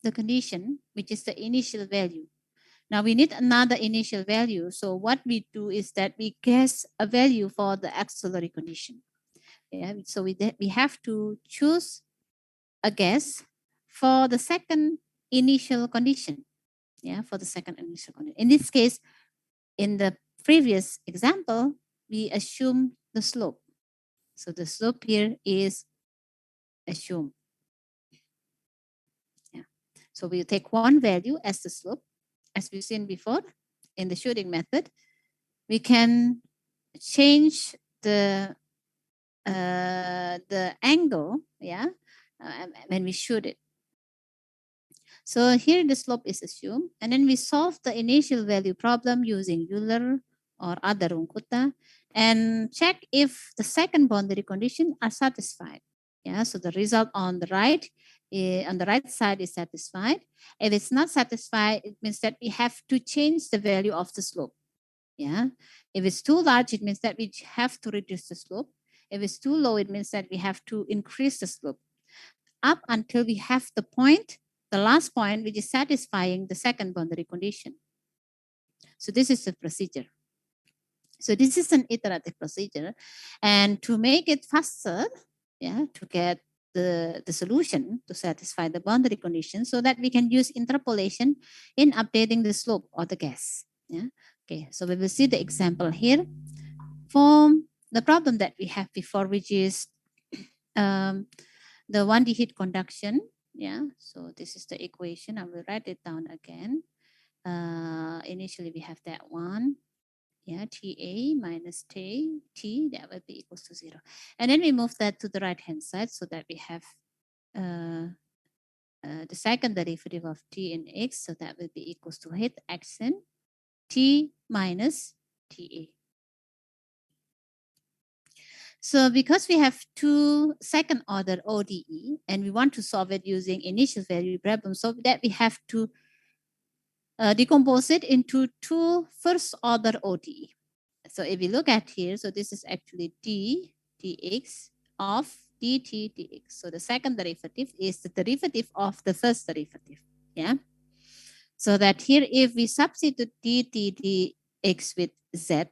the condition, which is the initial value. Now we need another initial value. So what we do is that we guess a value for the auxiliary condition. Yeah. So we have to choose a guess for the second initial condition. Yeah, for the second initial condition. In this case, in the previous example, we assume the slope. So the slope here is assumed. Yeah. So we take one value as the slope, as we've seen before in the shooting method. We can change the angle, when we shoot it. So here the slope is assumed, and then we solve the initial value problem using Euler or other Runkuta and check if the second boundary condition are satisfied. Yeah, so the result on the right side is satisfied. If it's not satisfied, it means that we have to change the value of the slope. Yeah, if it's too large, it means that we have to reduce the slope. If it's too low, it means that we have to increase the slope up until we have the point, the last point, which is satisfying the second boundary condition. So this is the procedure. So this is an iterative procedure. And to make it faster, to get the solution to satisfy the boundary condition so that we can use interpolation in updating the slope or the guess. Yeah. Okay, so we will see the example here for the problem that we have before, which is the 1D heat conduction. Yeah, so this is the equation. I will write it down again. Initially we have that one. Yeah, TA minus T, that will be equals to 0. And then we move that to the right-hand side so that we have the second derivative of T in X. So that will be equals to heat action T minus TA. So because we have two second order ODE and we want to solve it using initial value problem, so that we have to decompose it into two first order ODE. So if we look at here, so this is actually d dx of dt dx. So the second derivative is the derivative of the first derivative. Yeah. So that here, if we substitute dt dx with z,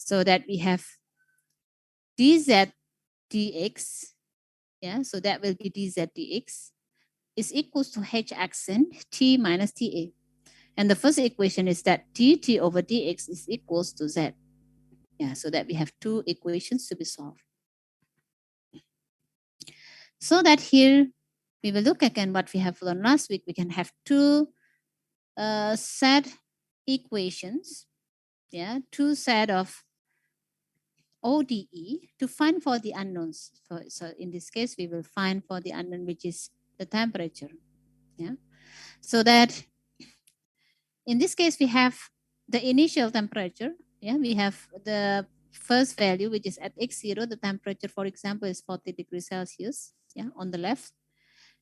So that we have dz dx, yeah, so that will be dz dx is equals to h accent t minus ta. And the first equation is that dt over dx is equals to z. Yeah, so that we have two equations to be solved. So that here we will look again what we have learned last week. We can have two set equations, yeah, two set of ODE to find for the unknowns. So in this case, we will find for the unknown, which is the temperature. Yeah. So that in this case, we have the initial temperature. Yeah, we have the first value, which is at x0. The temperature, for example, is 40 degrees Celsius. Yeah, on the left.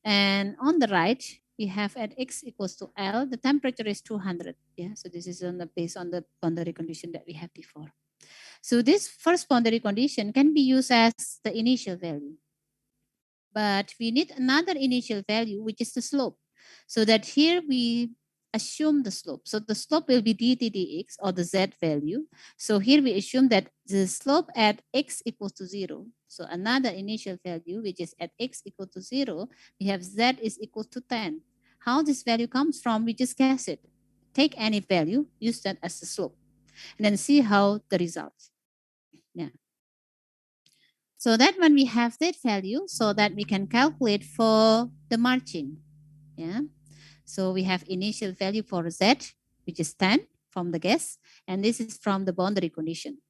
And on the right, we have at x equals to L, the temperature is 200. Yeah, so this is on the based on the boundary condition that we had before. So this first boundary condition can be used as the initial value. But we need another initial value, which is the slope. So that here we assume the slope. So the slope will be dt dx or the z value. So here we assume that the slope at x equals to 0. So another initial value, which is at x equal to 0, we have z is equal to 10. How this value comes from, we just guess it. Take any value, use that as the slope, and then see how the results. Yeah. So that when we have that value, so that we can calculate for the margin. Yeah. So we have initial value for Z, which is 10 from the guess, and this is from the boundary condition.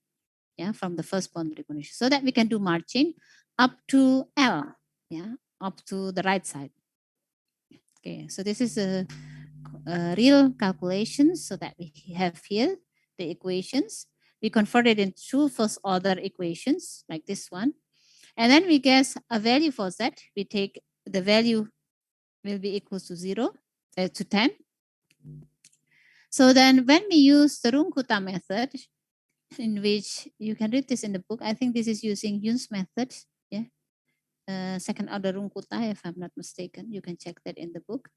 Yeah, from the first boundary condition. So that we can do margin up to L. Yeah, up to the right side. Okay, so this is a real calculation, so that we have here the equations. We convert it into first order equations like this one. And then we guess a value for Z. We take the value will be equals to 0 to 10. So then when we use the Runkuta method, in which you can read this in the book, I think this is using Yun's method. Yeah. Second order Runkuta, if I'm not mistaken, you can check that in the book.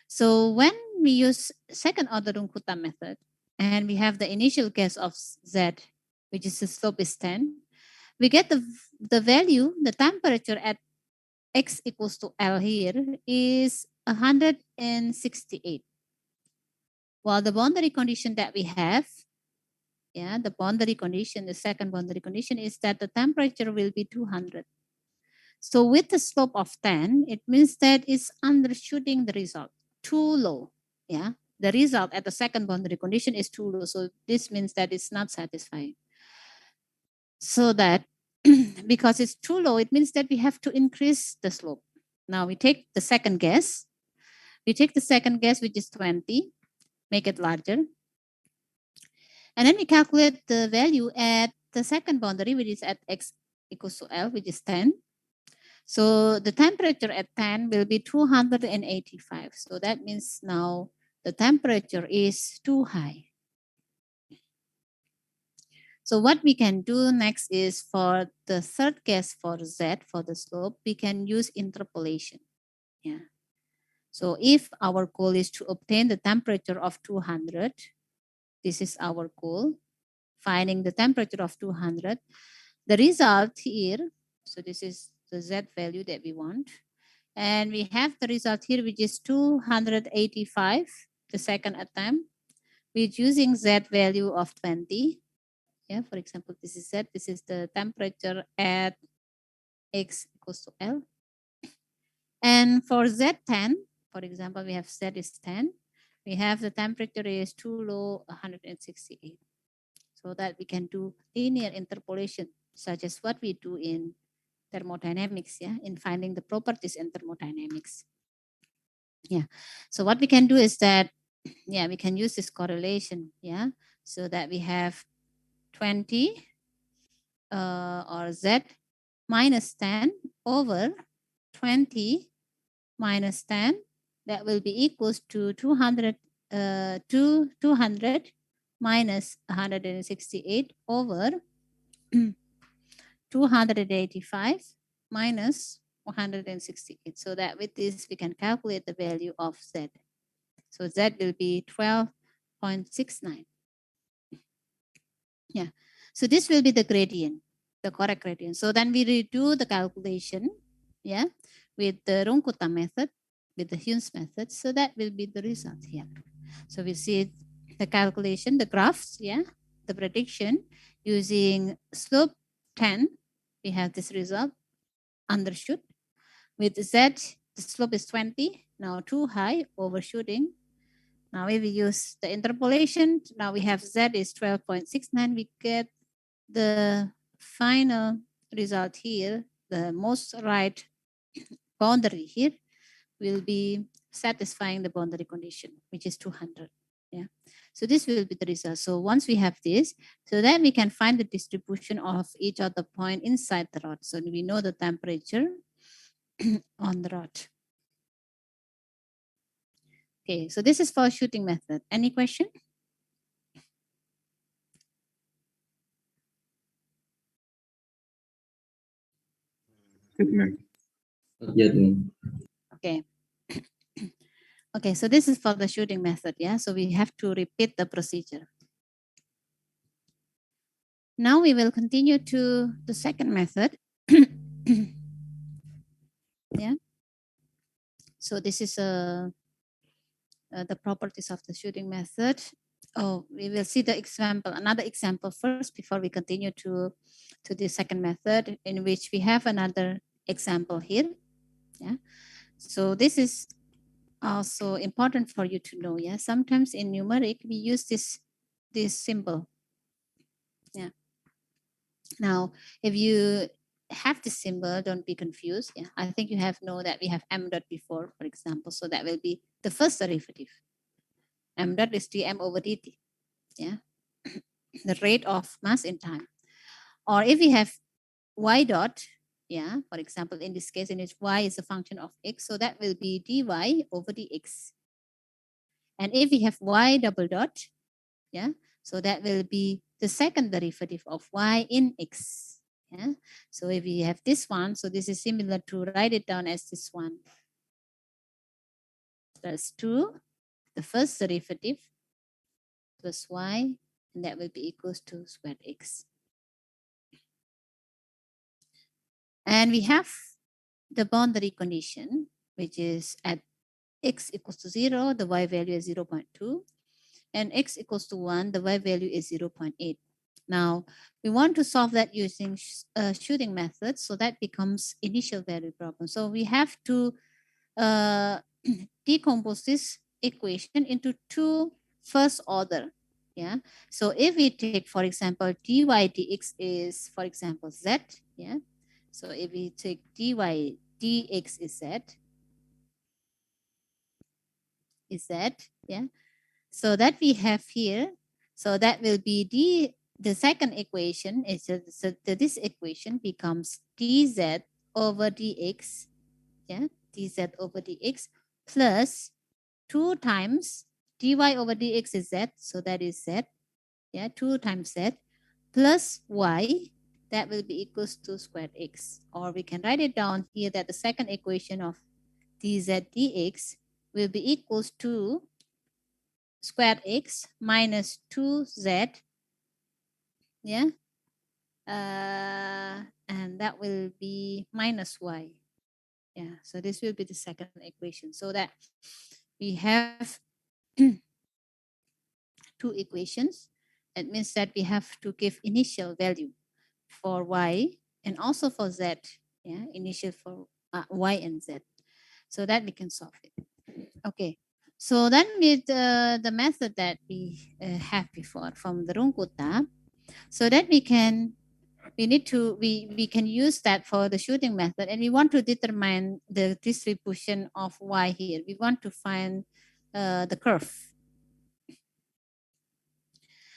So when we use second order Runkuta method, and we have the initial guess of Z, which is the slope is 10, we get the value, the temperature at x equals to L here is 168. While the boundary condition that we have, yeah, the boundary condition, the second boundary condition is that the temperature will be 200. So with the slope of 10, it means that it's undershooting the result, too low. Yeah, the result at the second boundary condition is too low. So this means that it's not satisfying. So that because it's too low, it means that we have to increase the slope. Now we take the second guess. We take the second guess, which is 20, make it larger. And then we calculate the value at the second boundary, which is at x equals to L, which is 10. So the temperature at 10 will be 285. So that means now the temperature is too high. So what we can do next is for the third guess for Z, for the slope, we can use interpolation. Yeah. So if our goal is to obtain the temperature of 200, this is our goal, finding the temperature of 200. The result here, so this is the Z value that we want. And we have the result here, which is 285, the second attempt, with using Z value of 20. Yeah, for example, this is Z. This is the temperature at X equals to L. And for Z10, for example, we have Z is 10. We have the temperature is too low, 168. So that we can do linear interpolation, such as what we do in thermodynamics, yeah, in finding the properties in thermodynamics. Yeah, so what we can do is that, yeah, we can use this correlation, yeah, so that we have 20 or Z minus 10 over 20 minus 10, that will be equals to 200 minus 168 over 285 minus 168. So that with this, we can calculate the value of Z. So Z will be 12.69. Yeah. So this will be the gradient, the correct gradient. So then we redo the calculation, yeah, with the Runkuta method, with the Hume's method. So that will be the result here. So we see the calculation, the graphs, yeah, the prediction using slope 10. We have this result, undershoot. With Z, the slope is 20, now too high, overshooting. Now if we use the interpolation, now we have Z is 12.69, we get the final result here, the most right boundary here will be satisfying the boundary condition, which is 200. Yeah. So this will be the result. So once we have this, so then we can find the distribution of each of the point inside the rod. So we know the temperature on the rod. Okay, so this is for shooting method. Any question? Good, ma'am. Not yet, ma'am. Okay. Okay, so this is for the shooting method, yeah? So we have to repeat the procedure. Now we will continue to the second method. Yeah. So this is the properties of the shooting method. Oh, we will see the example, another example first before we continue to the second method, in which we have another example here. Yeah. So this is also important for you to know. Yeah. Sometimes in numeric we use this symbol. Yeah. Now, if you have this symbol, don't be confused. Yeah. I think you have know that we have m dot before, for example. So that will be the first derivative. M dot is dm over dt. Yeah. The rate of mass in time. Or if we have y dot, yeah, for example, in this case, in which y is a function of x, so that will be dy over dx. And if we have y double dot, yeah, so that will be the second derivative of y in x. Yeah. So if we have this one, so this is similar to write it down as this one. Plus 2, the first derivative plus y, and that will be equals to squared x. And we have the boundary condition, which is at x equals to 0, the y value is 0.2, and x equals to 1, the y value is 0.8. Now, we want to solve that using shooting method, so that becomes initial value problem. So we have to decompose this equation into two first order. Yeah. So if we take, for example, dy dx is, for example, z. Yeah. So if we take dy dx is z. Yeah. So that we have here. So that will be the second equation is so this equation becomes dz over dx. Yeah. Dz over dx plus 2 times dy over dx is z, so that is z, yeah, 2 times z plus y, that will be equals to squared x. Or we can write it down here that the second equation of dz dx will be equals to squared x minus 2z, yeah, and that will be minus y. Yeah, so this will be the second equation. So that we have two equations. It means that we have to give initial value for y and also for z. Yeah, initial for y and z, so that we can solve it. Okay. So then with the method that we have before from the Runkuta, so that we can we can use that for the shooting method, and we want to determine the distribution of y here. We want to find the curve.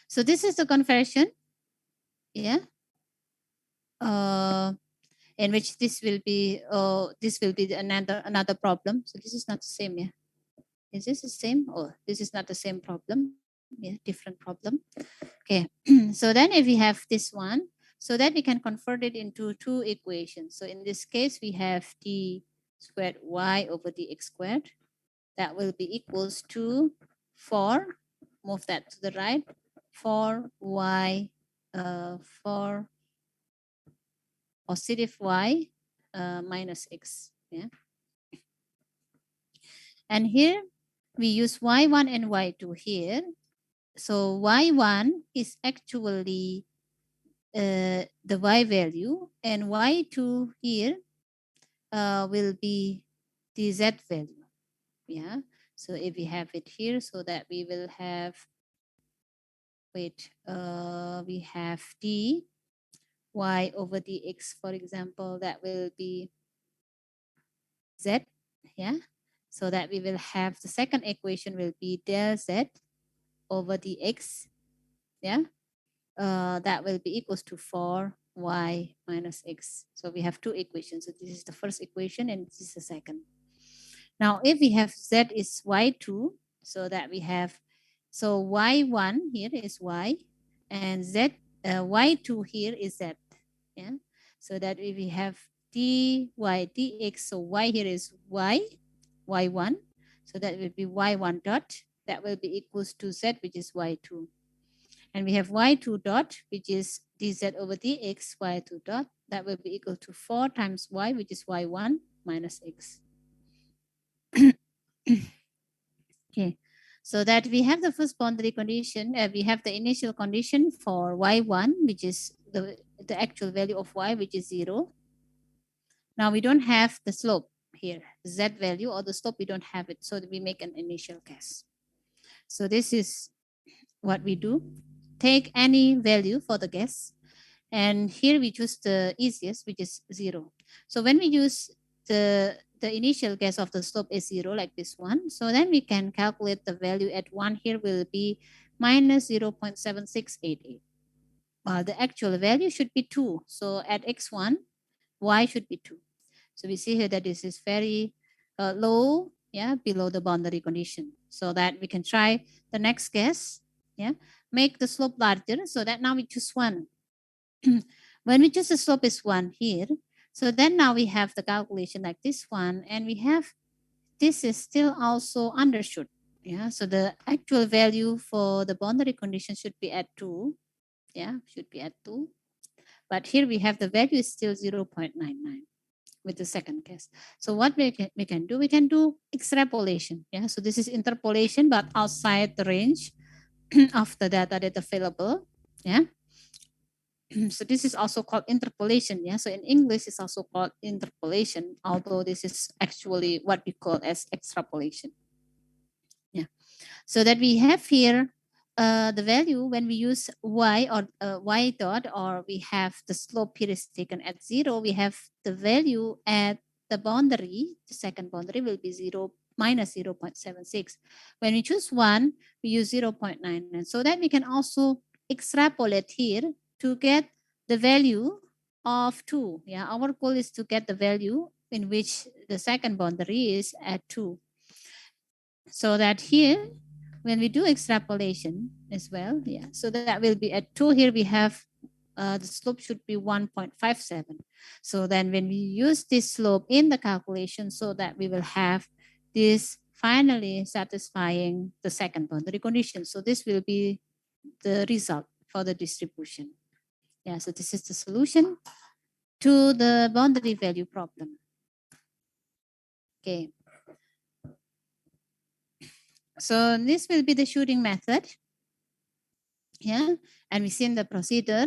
So this is the conversion, yeah, in which this will be another problem. So this is not the same, yeah. Is this the same? Oh, this is not the same problem. Yeah, different problem. Okay. So then if we have this one, so that we can convert it into two equations. So in this case, we have d squared y over dx squared. That will be equals to 4, move that to the right, 4y for positive y minus x. Yeah. And here we use y1 and y2 here. So y1 is actually the y value, and y2 here will be the z value. Yeah. So if we have it here, so that we will have, we have d y over dx, for example, that will be z. Yeah. So that we will have the second equation will be del z over dx. Yeah. That will be equals to 4y minus x. So we have two equations. So this is the first equation and this is the second. Now, if we have z is y2, so that we have, so y1 here is y, and z y2 here is z. Yeah. So that if we have dy dx, so y here is y, y1. So that will be y1 dot. That will be equals to z, which is y2. And we have y2 dot, which is dz over dx, y2 dot. That will be equal to 4 times y, which is y1 minus x. Okay, so that we have the first boundary condition. We have the initial condition for y1, which is the actual value of y, which is 0. Now we don't have the slope here, z value or the slope, we don't have it. So we make an initial guess. So this is what we do. Take any value for the guess. And here we choose the easiest, which is 0. So when we use the initial guess of the slope is 0, like this one, so then we can calculate the value at 1 here will be minus 0.7688. The actual value should be 2. So at x1, y should be 2. So we see here that this is very low, yeah, below the boundary condition. So that we can try the next guess, yeah, make the slope larger. So that now we choose 1. When we choose the slope is 1 here, so then now we have the calculation like this one, and we have, this is still also undershoot. Yeah, so the actual value for the boundary condition should be at 2. Yeah, should be at 2. But here we have the value is still 0.99 with the second case. So what we can do, we can do extrapolation. Yeah, so this is interpolation, but outside the range of the data that available. Yeah. So this is also called interpolation. Yeah. So in English, it's also called interpolation, although this is actually what we call as extrapolation. Yeah. So that we have here the value when we use y or y dot, or we have the slope here is taken at 0, we have the value at the boundary, the second boundary will be 0 minus 0.76. When we choose 1, we use 0.9. And so that we can also extrapolate here to get the value of 2. Yeah, our goal is to get the value in which the second boundary is at 2. So that here, when we do extrapolation as well, yeah, so that will be at 2. Here we have the slope should be 1.57. So then when we use this slope in the calculation, so that we will have this finally satisfying the second boundary condition. So this will be the result for the distribution. Yeah, so this is the solution to the boundary value problem. Okay. So this will be the shooting method. Yeah, and we've seen the procedure.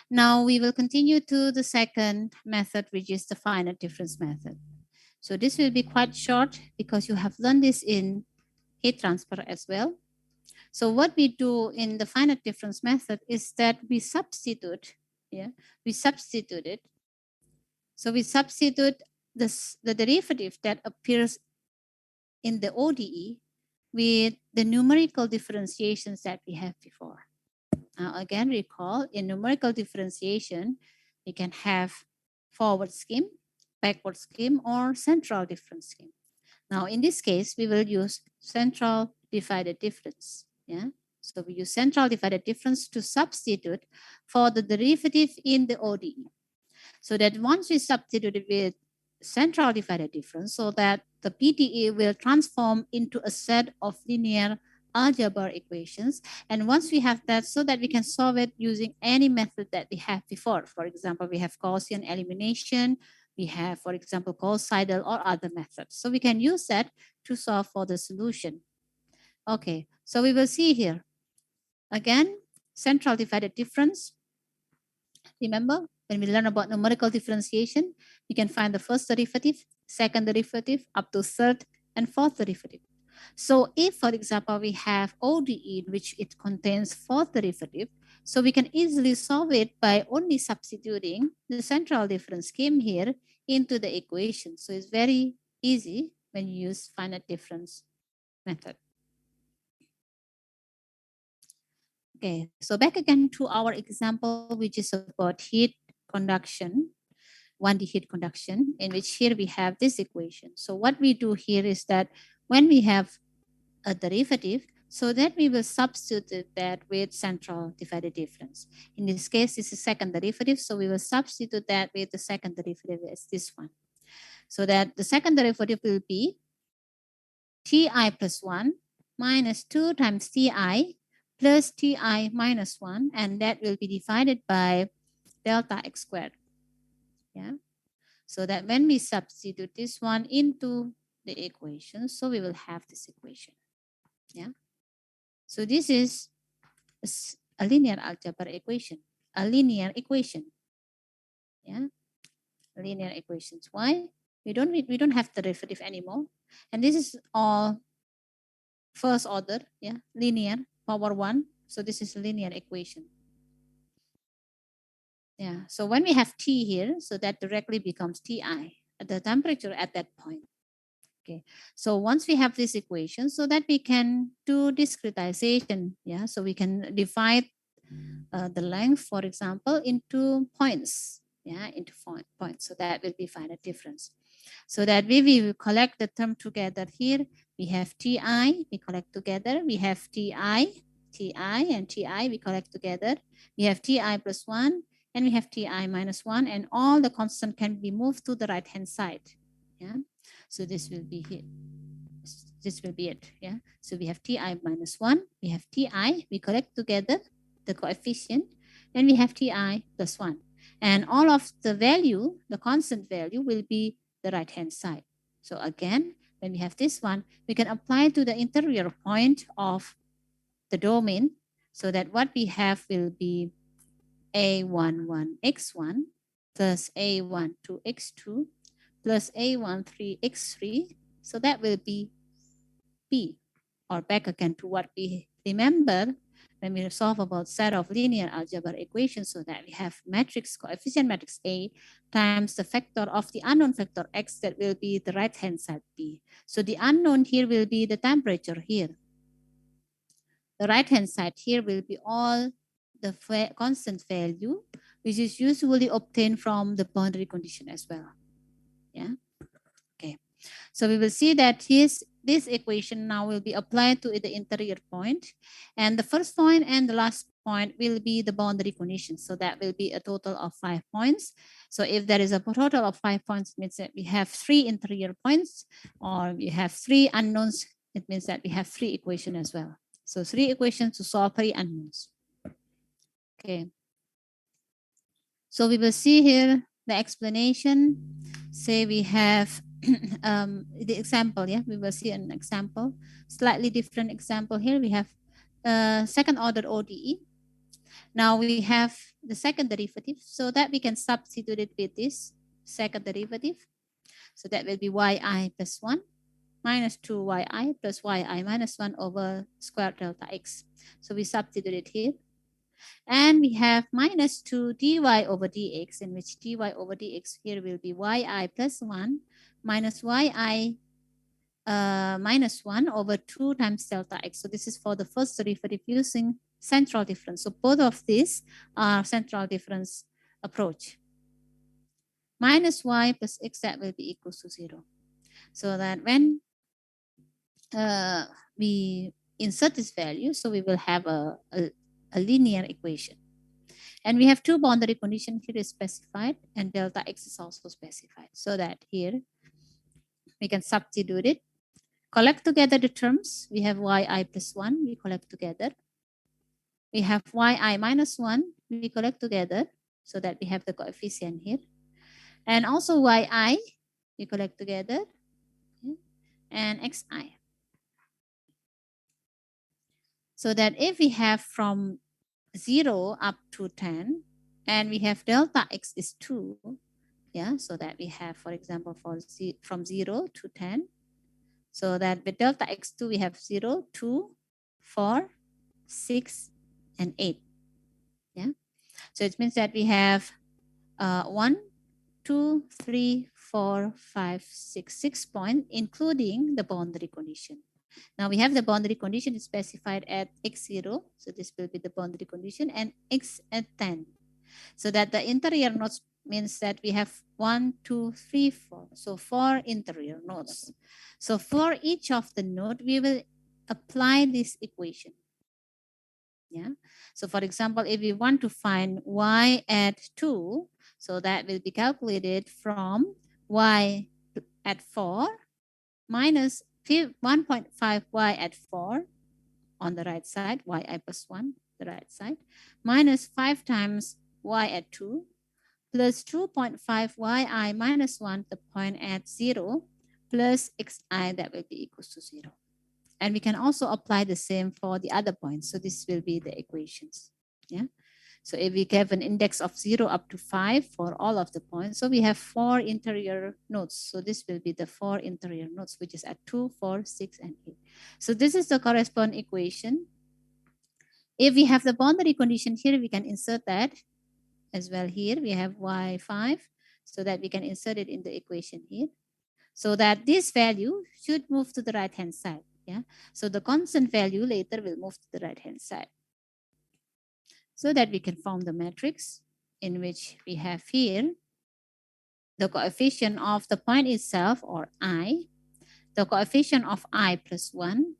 Now we will continue to the second method, which is the finite difference method. So this will be quite short because you have learned this in heat transfer as well. So what we do in the finite difference method is that we substitute, we substitute it. So we substitute the derivative that appears in the ODE with the numerical differentiations that we have before. Now again, recall in numerical differentiation, we can have forward scheme, backward scheme, or central difference scheme. Now in this case, we will use central divided difference. Yeah. So we use central divided difference to substitute for the derivative in the ODE. So that once we substitute with central divided difference, so that the PDE will transform into a set of linear algebra equations. And once we have that, so that we can solve it using any method that we have before. For example, we have Gaussian elimination, we have, for example, Gauss-Seidel or other methods. So we can use that to solve for the solution. Okay, so we will see here. Again, central divided difference. Remember, when we learn about numerical differentiation, we can find the first derivative, second derivative, up to third and fourth derivative. So if, for example, we have ODE, which it contains fourth derivative, so we can easily solve it by only substituting the central difference scheme here into the equation. So it's very easy when you use finite difference method. Okay, so back again to our example, which is about heat conduction, 1D heat conduction, in which here we have this equation. So what we do here is that when we have a derivative, so that we will substitute that with central divided difference. In this case, this is second derivative, so we will substitute that with the second derivative as this one. So that the second derivative will be Ti plus 1 minus 2 times Ti plus Ti minus 1, and that will be divided by delta x squared. Yeah. So that when we substitute this one into the equation, so we will have this equation. Yeah. So this is a linear algebra equation, a linear equation. Yeah. Linear equations. Why? We don't have the derivative anymore. And this is all first order, yeah, linear power 1. So this is a linear equation. Yeah, so when we have T here, so that directly becomes Ti at the temperature at that point. Okay, so once we have this equation, so that we can do discretization, yeah, so we can divide the length, for example, into points, yeah, into points. So that will be finite difference. So that we will collect the term together here. We have Ti, we collect together. We have Ti, and Ti, we collect together. We have Ti plus 1, and we have Ti minus 1, and all the constant can be moved to the right-hand side. Yeah. So this will be here. This will be it. Yeah. So we have Ti minus 1, we have Ti, we collect together the coefficient, then we have Ti plus 1. And all of the value, the constant value, will be the right-hand side. So again, when we have this one, we can apply to the interior point of the domain, so that what we have will be A11x1 plus A12x2 plus A13x3. So that will be P, or back again to what we remember when we solve about set of linear algebra equations, so that we have matrix coefficient matrix A times the factor of the unknown factor X, that will be the right-hand side P. So the unknown here will be the temperature here. The right-hand side here will be all the constant value, which is usually obtained from the boundary condition as well. Yeah. Okay. So we will see that this equation now will be applied to the interior point. And the first point and the last point will be the boundary condition. So that will be a total of 5 points. So if there is a total of 5 points, it means that we have 3 interior points, or we have 3 unknowns. It means that we have 3 equations as well. So 3 equations to solve 3 unknowns. Okay. So we will see here the explanation. Say we have the example, yeah, we will see an example, slightly different example here. We have second order ODE. Now we have the second derivative, so that we can substitute it with this second derivative. So that will be yi plus 1 minus 2yi plus yi minus 1 over square delta x. So we substitute it here. And we have minus 2 dy over dx, in which dy over dx here will be yi plus 1 minus yi minus 1 over 2 times delta x. So this is for the first derivative using central difference. So both of these are central difference approach. Minus y plus x, that will be equals to 0. So that when we insert this value, so we will have a linear equation. And we have 2 boundary conditions here is specified, and delta x is also specified. So that here we can substitute it collect together the terms. We have yi plus 1, we collect together. We have yi minus 1, we collect together so that we have the coefficient here. And also yi, we collect together, and xi. So that if we have from 0 up to 10, and we have delta x is 2, yeah, so that we have, for example, from 0 to 10, so that with delta x2 we have 0, 2, 4, 6, and 8. Yeah, so it means that we have 1, 2, 3, 4, 5, 6 points, including the boundary condition. Now we have the boundary condition is specified at x0, so this will be the boundary condition, and x at 10. So that the interior nodes means that we have 1, 2, 3, 4. So 4 interior nodes. So for each of the node, we will apply this equation. Yeah. So for example, if we want to find y at 2, so that will be calculated from y at 4 minus 1.5y at 4 on the right side, yi plus 1, the right side, minus 5 times y at 2, plus 2.5 yi minus 1, the point at 0, plus xi, that will be equals to 0. And we can also apply the same for the other points. So this will be the equations. Yeah. So if we have an index of 0 up to 5 for all of the points, so we have 4 interior nodes. So this will be the 4 interior nodes, which is at 2, 4, 6, and 8. So this is the corresponding equation. If we have the boundary condition here, we can insert that as well here. We have y5, so that we can insert it in the equation here. So that this value should move to the right-hand side. Yeah. So the constant value later will move to the right-hand side, so that we can form the matrix in which we have here the coefficient of the point itself, or I, the coefficient of I plus 1,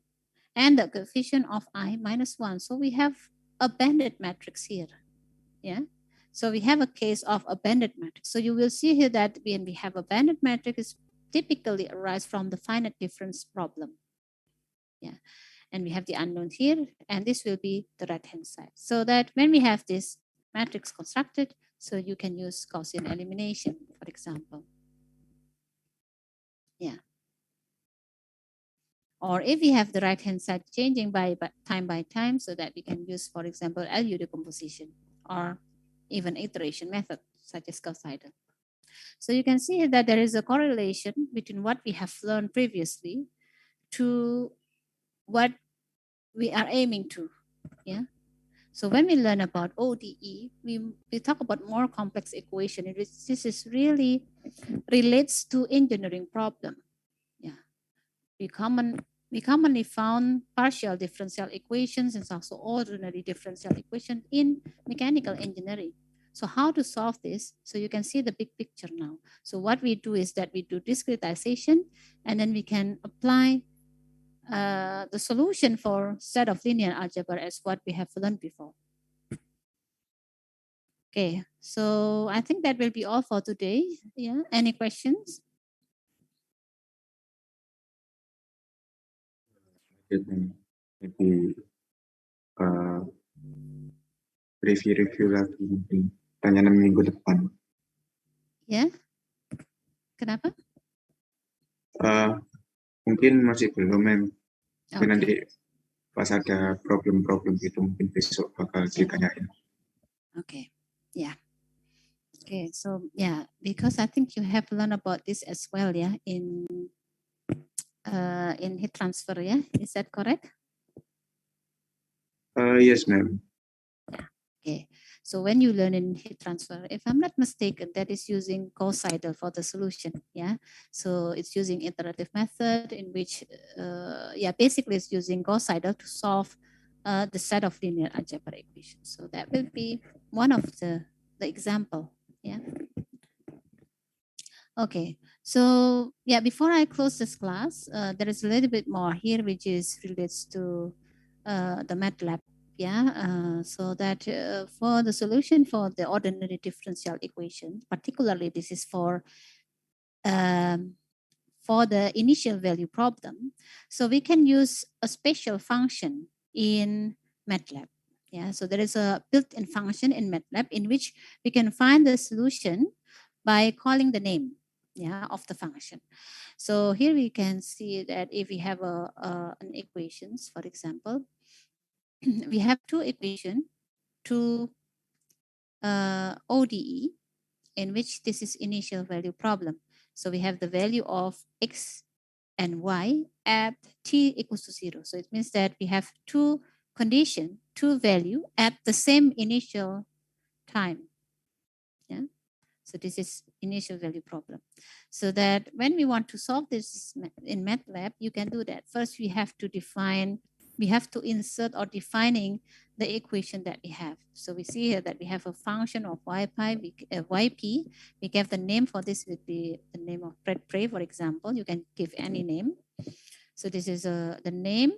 and the coefficient of I minus 1. So we have a banded matrix here. Yeah. So we have a case of a banded matrix. So you will see here that when we have a banded matrix, it typically arise from the finite difference problem. Yeah. And we have the unknown here, and this will be the right-hand side. So that when we have this matrix constructed, so you can use Gaussian elimination, for example. Yeah. Or if we have the right-hand side changing by time, so that we can use, for example, LU decomposition, or even iteration method, such as Gauss-Seidel. So you can see that there is a correlation between what we have learned previously to what we are aiming to. Yeah. So when we learn about ODE, we talk about more complex equation. This is really relates to engineering problem. Yeah. We commonly found partial differential equations and also ordinary differential equation in mechanical engineering. So how to solve this? So you can see the big picture now. So what we do is that we do discretization, and then we can apply the solution for set of linear algebra as what we have learned before. Okay, so I think that will be all for today. Yeah, any questions? Maybe review lagi mungkin tanya minggu depan. Ya, kenapa? Mungkin masih belum, Mem. Mungkin Okay. nanti pas ada problem-problem gitu mungkin besok bakal ditanyain. Okay, yeah. Okay, so yeah, because I think you have learned about this as well, yeah, in heat transfer, yeah, is that correct? Yes, ma'am. Okay, so when you learn in heat transfer, if I'm not mistaken, that is using Gauss-Seidel for the solution, yeah. So it's using iterative method in which, yeah, basically it's using Gauss-Seidel to solve the set of linear algebra equations. So that will be one of the example, yeah. Okay, so yeah, before I close this class, there is a little bit more here, which is relates to the MATLAB. Yeah, so that for the solution for the ordinary differential equation, particularly this is for for the initial value problem. So we can use a special function in MATLAB. Yeah, so there is a built-in function in MATLAB in which we can find the solution by calling the name, yeah, of the function. So here we can see that if we have an equations, for example, we have two equations, two ODE, in which this is initial value problem. So we have the value of x and y at t equals to 0. So it means that we have two condition, two value at the same initial time. Yeah. So this is initial value problem. So that when we want to solve this in MATLAB, you can do that. First, we have to define, we have to insert or defining the equation that we have. So we see here that we have a function of yp. We give the name for this would be the name of bread tray, for example. You can give any name. So this is the name.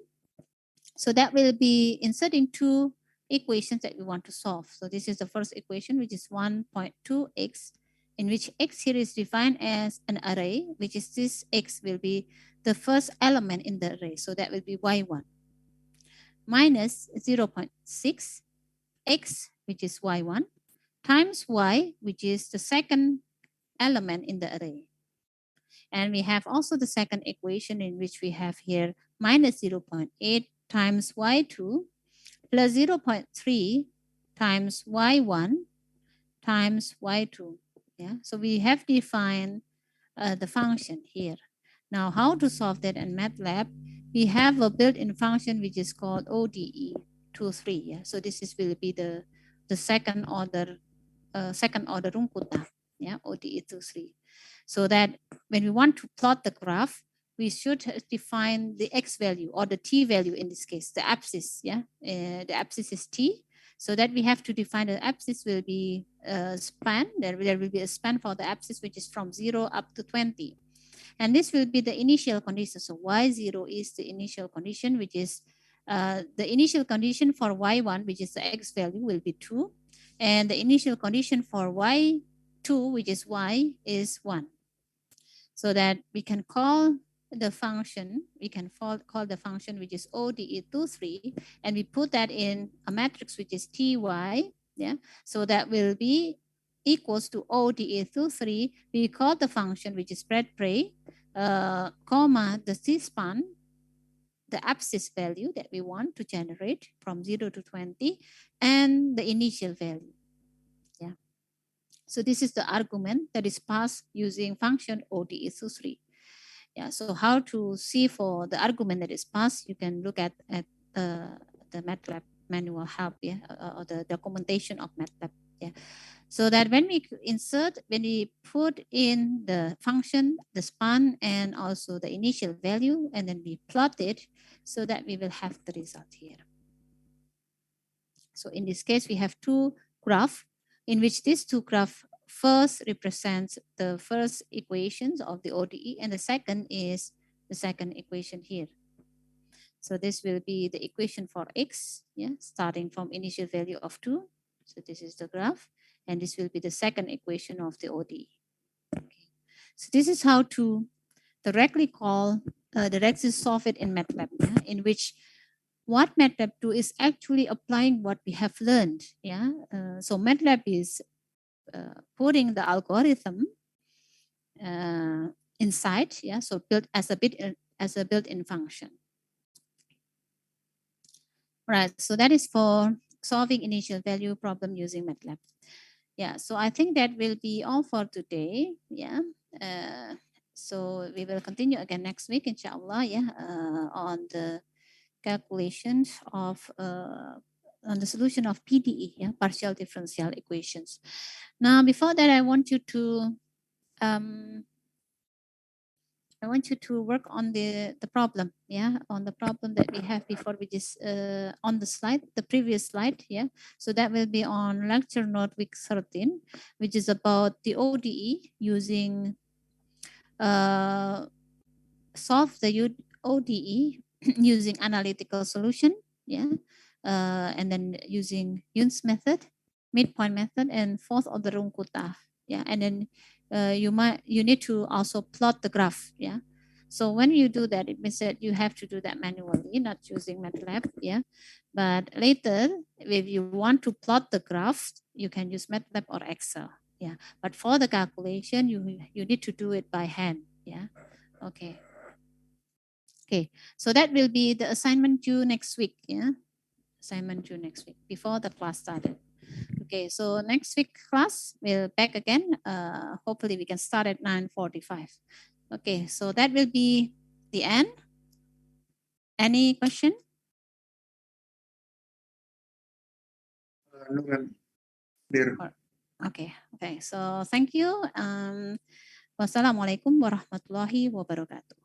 So that will be inserting two equations that we want to solve. So this is the first equation, which is 1.2x, in which x here is defined as an array, which is this x will be the first element in the array. So that will be y1 minus 0.6 x, which is y1, times y, which is the second element in the array. And we have also the second equation in which we have here minus 0.8 times y2 plus 0.3 times y1 times y2. Yeah, so we have defined the function here. Now, how to solve that in MATLAB? We have a built-in function which is called ODE 23. Yeah, so this is will be the second order Runkuta. Yeah, ODE 23. So that when we want to plot the graph, we should define the x value or the t value in this case, the abscissa. Yeah, the abscissa is t. So that we have to define the abscissa will be a span. There will be a span for the abscissa which is from 0 up to 20. And this will be the initial condition. So y0 is the initial condition, which is the initial condition for y1, which is the x value, will be 2. And the initial condition for y2, which is y, is 1. So that we can call the function, we can call the function which is ODE23, and we put that in a matrix which is TY, yeah. So that will be equals to ODE23. We call the function which is spread prey, comma, the C-span, the abscissa value that we want to generate from 0 to 20, and the initial value. Yeah. So this is the argument that is passed using function ODE23. Yeah, so how to see for the argument that is passed, you can look at the MATLAB manual help, yeah, or the documentation of MATLAB. Yeah. So that when we insert, when we put in the function, the span, and also the initial value, and then we plot it so that we will have the result here. So in this case, we have two graphs in which these two graphs first represents the first equations of the ODE, and the second is the second equation here. So this will be the equation for x, yeah, starting from initial value of 2. So this is the graph, and this will be the second equation of the ODE. Okay. So this is how to directly solve it in MATLAB, yeah, in which what MATLAB do is actually applying what we have learned. Yeah, so MATLAB is putting the algorithm inside. Yeah, so built as a built-in function. Right. So that is for solving initial value problem using MATLAB. Yeah. So I think that will be all for today. Yeah. So we will continue again next week, inshallah. Yeah. On the calculations of on the solution of PDE, yeah, partial differential equations. Now, before that, I want you to work on the problem, yeah, on the problem that we have before, which is on the slide, the previous slide, yeah. So that will be on lecture note week 13, which is about the ODE using solve the ODE using analytical solution, yeah, and then using Yun's method, midpoint method, and fourth order Runkuta, yeah, and then you need to also plot the graph, yeah, So when you do that, it means that you have to do that manually, not using MATLAB. Yeah. But later, if you want to plot the graph, you can use MATLAB or Excel. Yeah. But for the calculation, you need to do it by hand. Yeah. Okay. Okay. So that will be the assignment due next week. Yeah. Assignment due next week before the class started. Okay, so next week class we'll back again. Hopefully we can start at 9:45. Okay, so that will be the end. Any question? No, ma'am. Clear. Okay, okay. So thank you. Wassalamualaikum warahmatullahi wabarakatuh.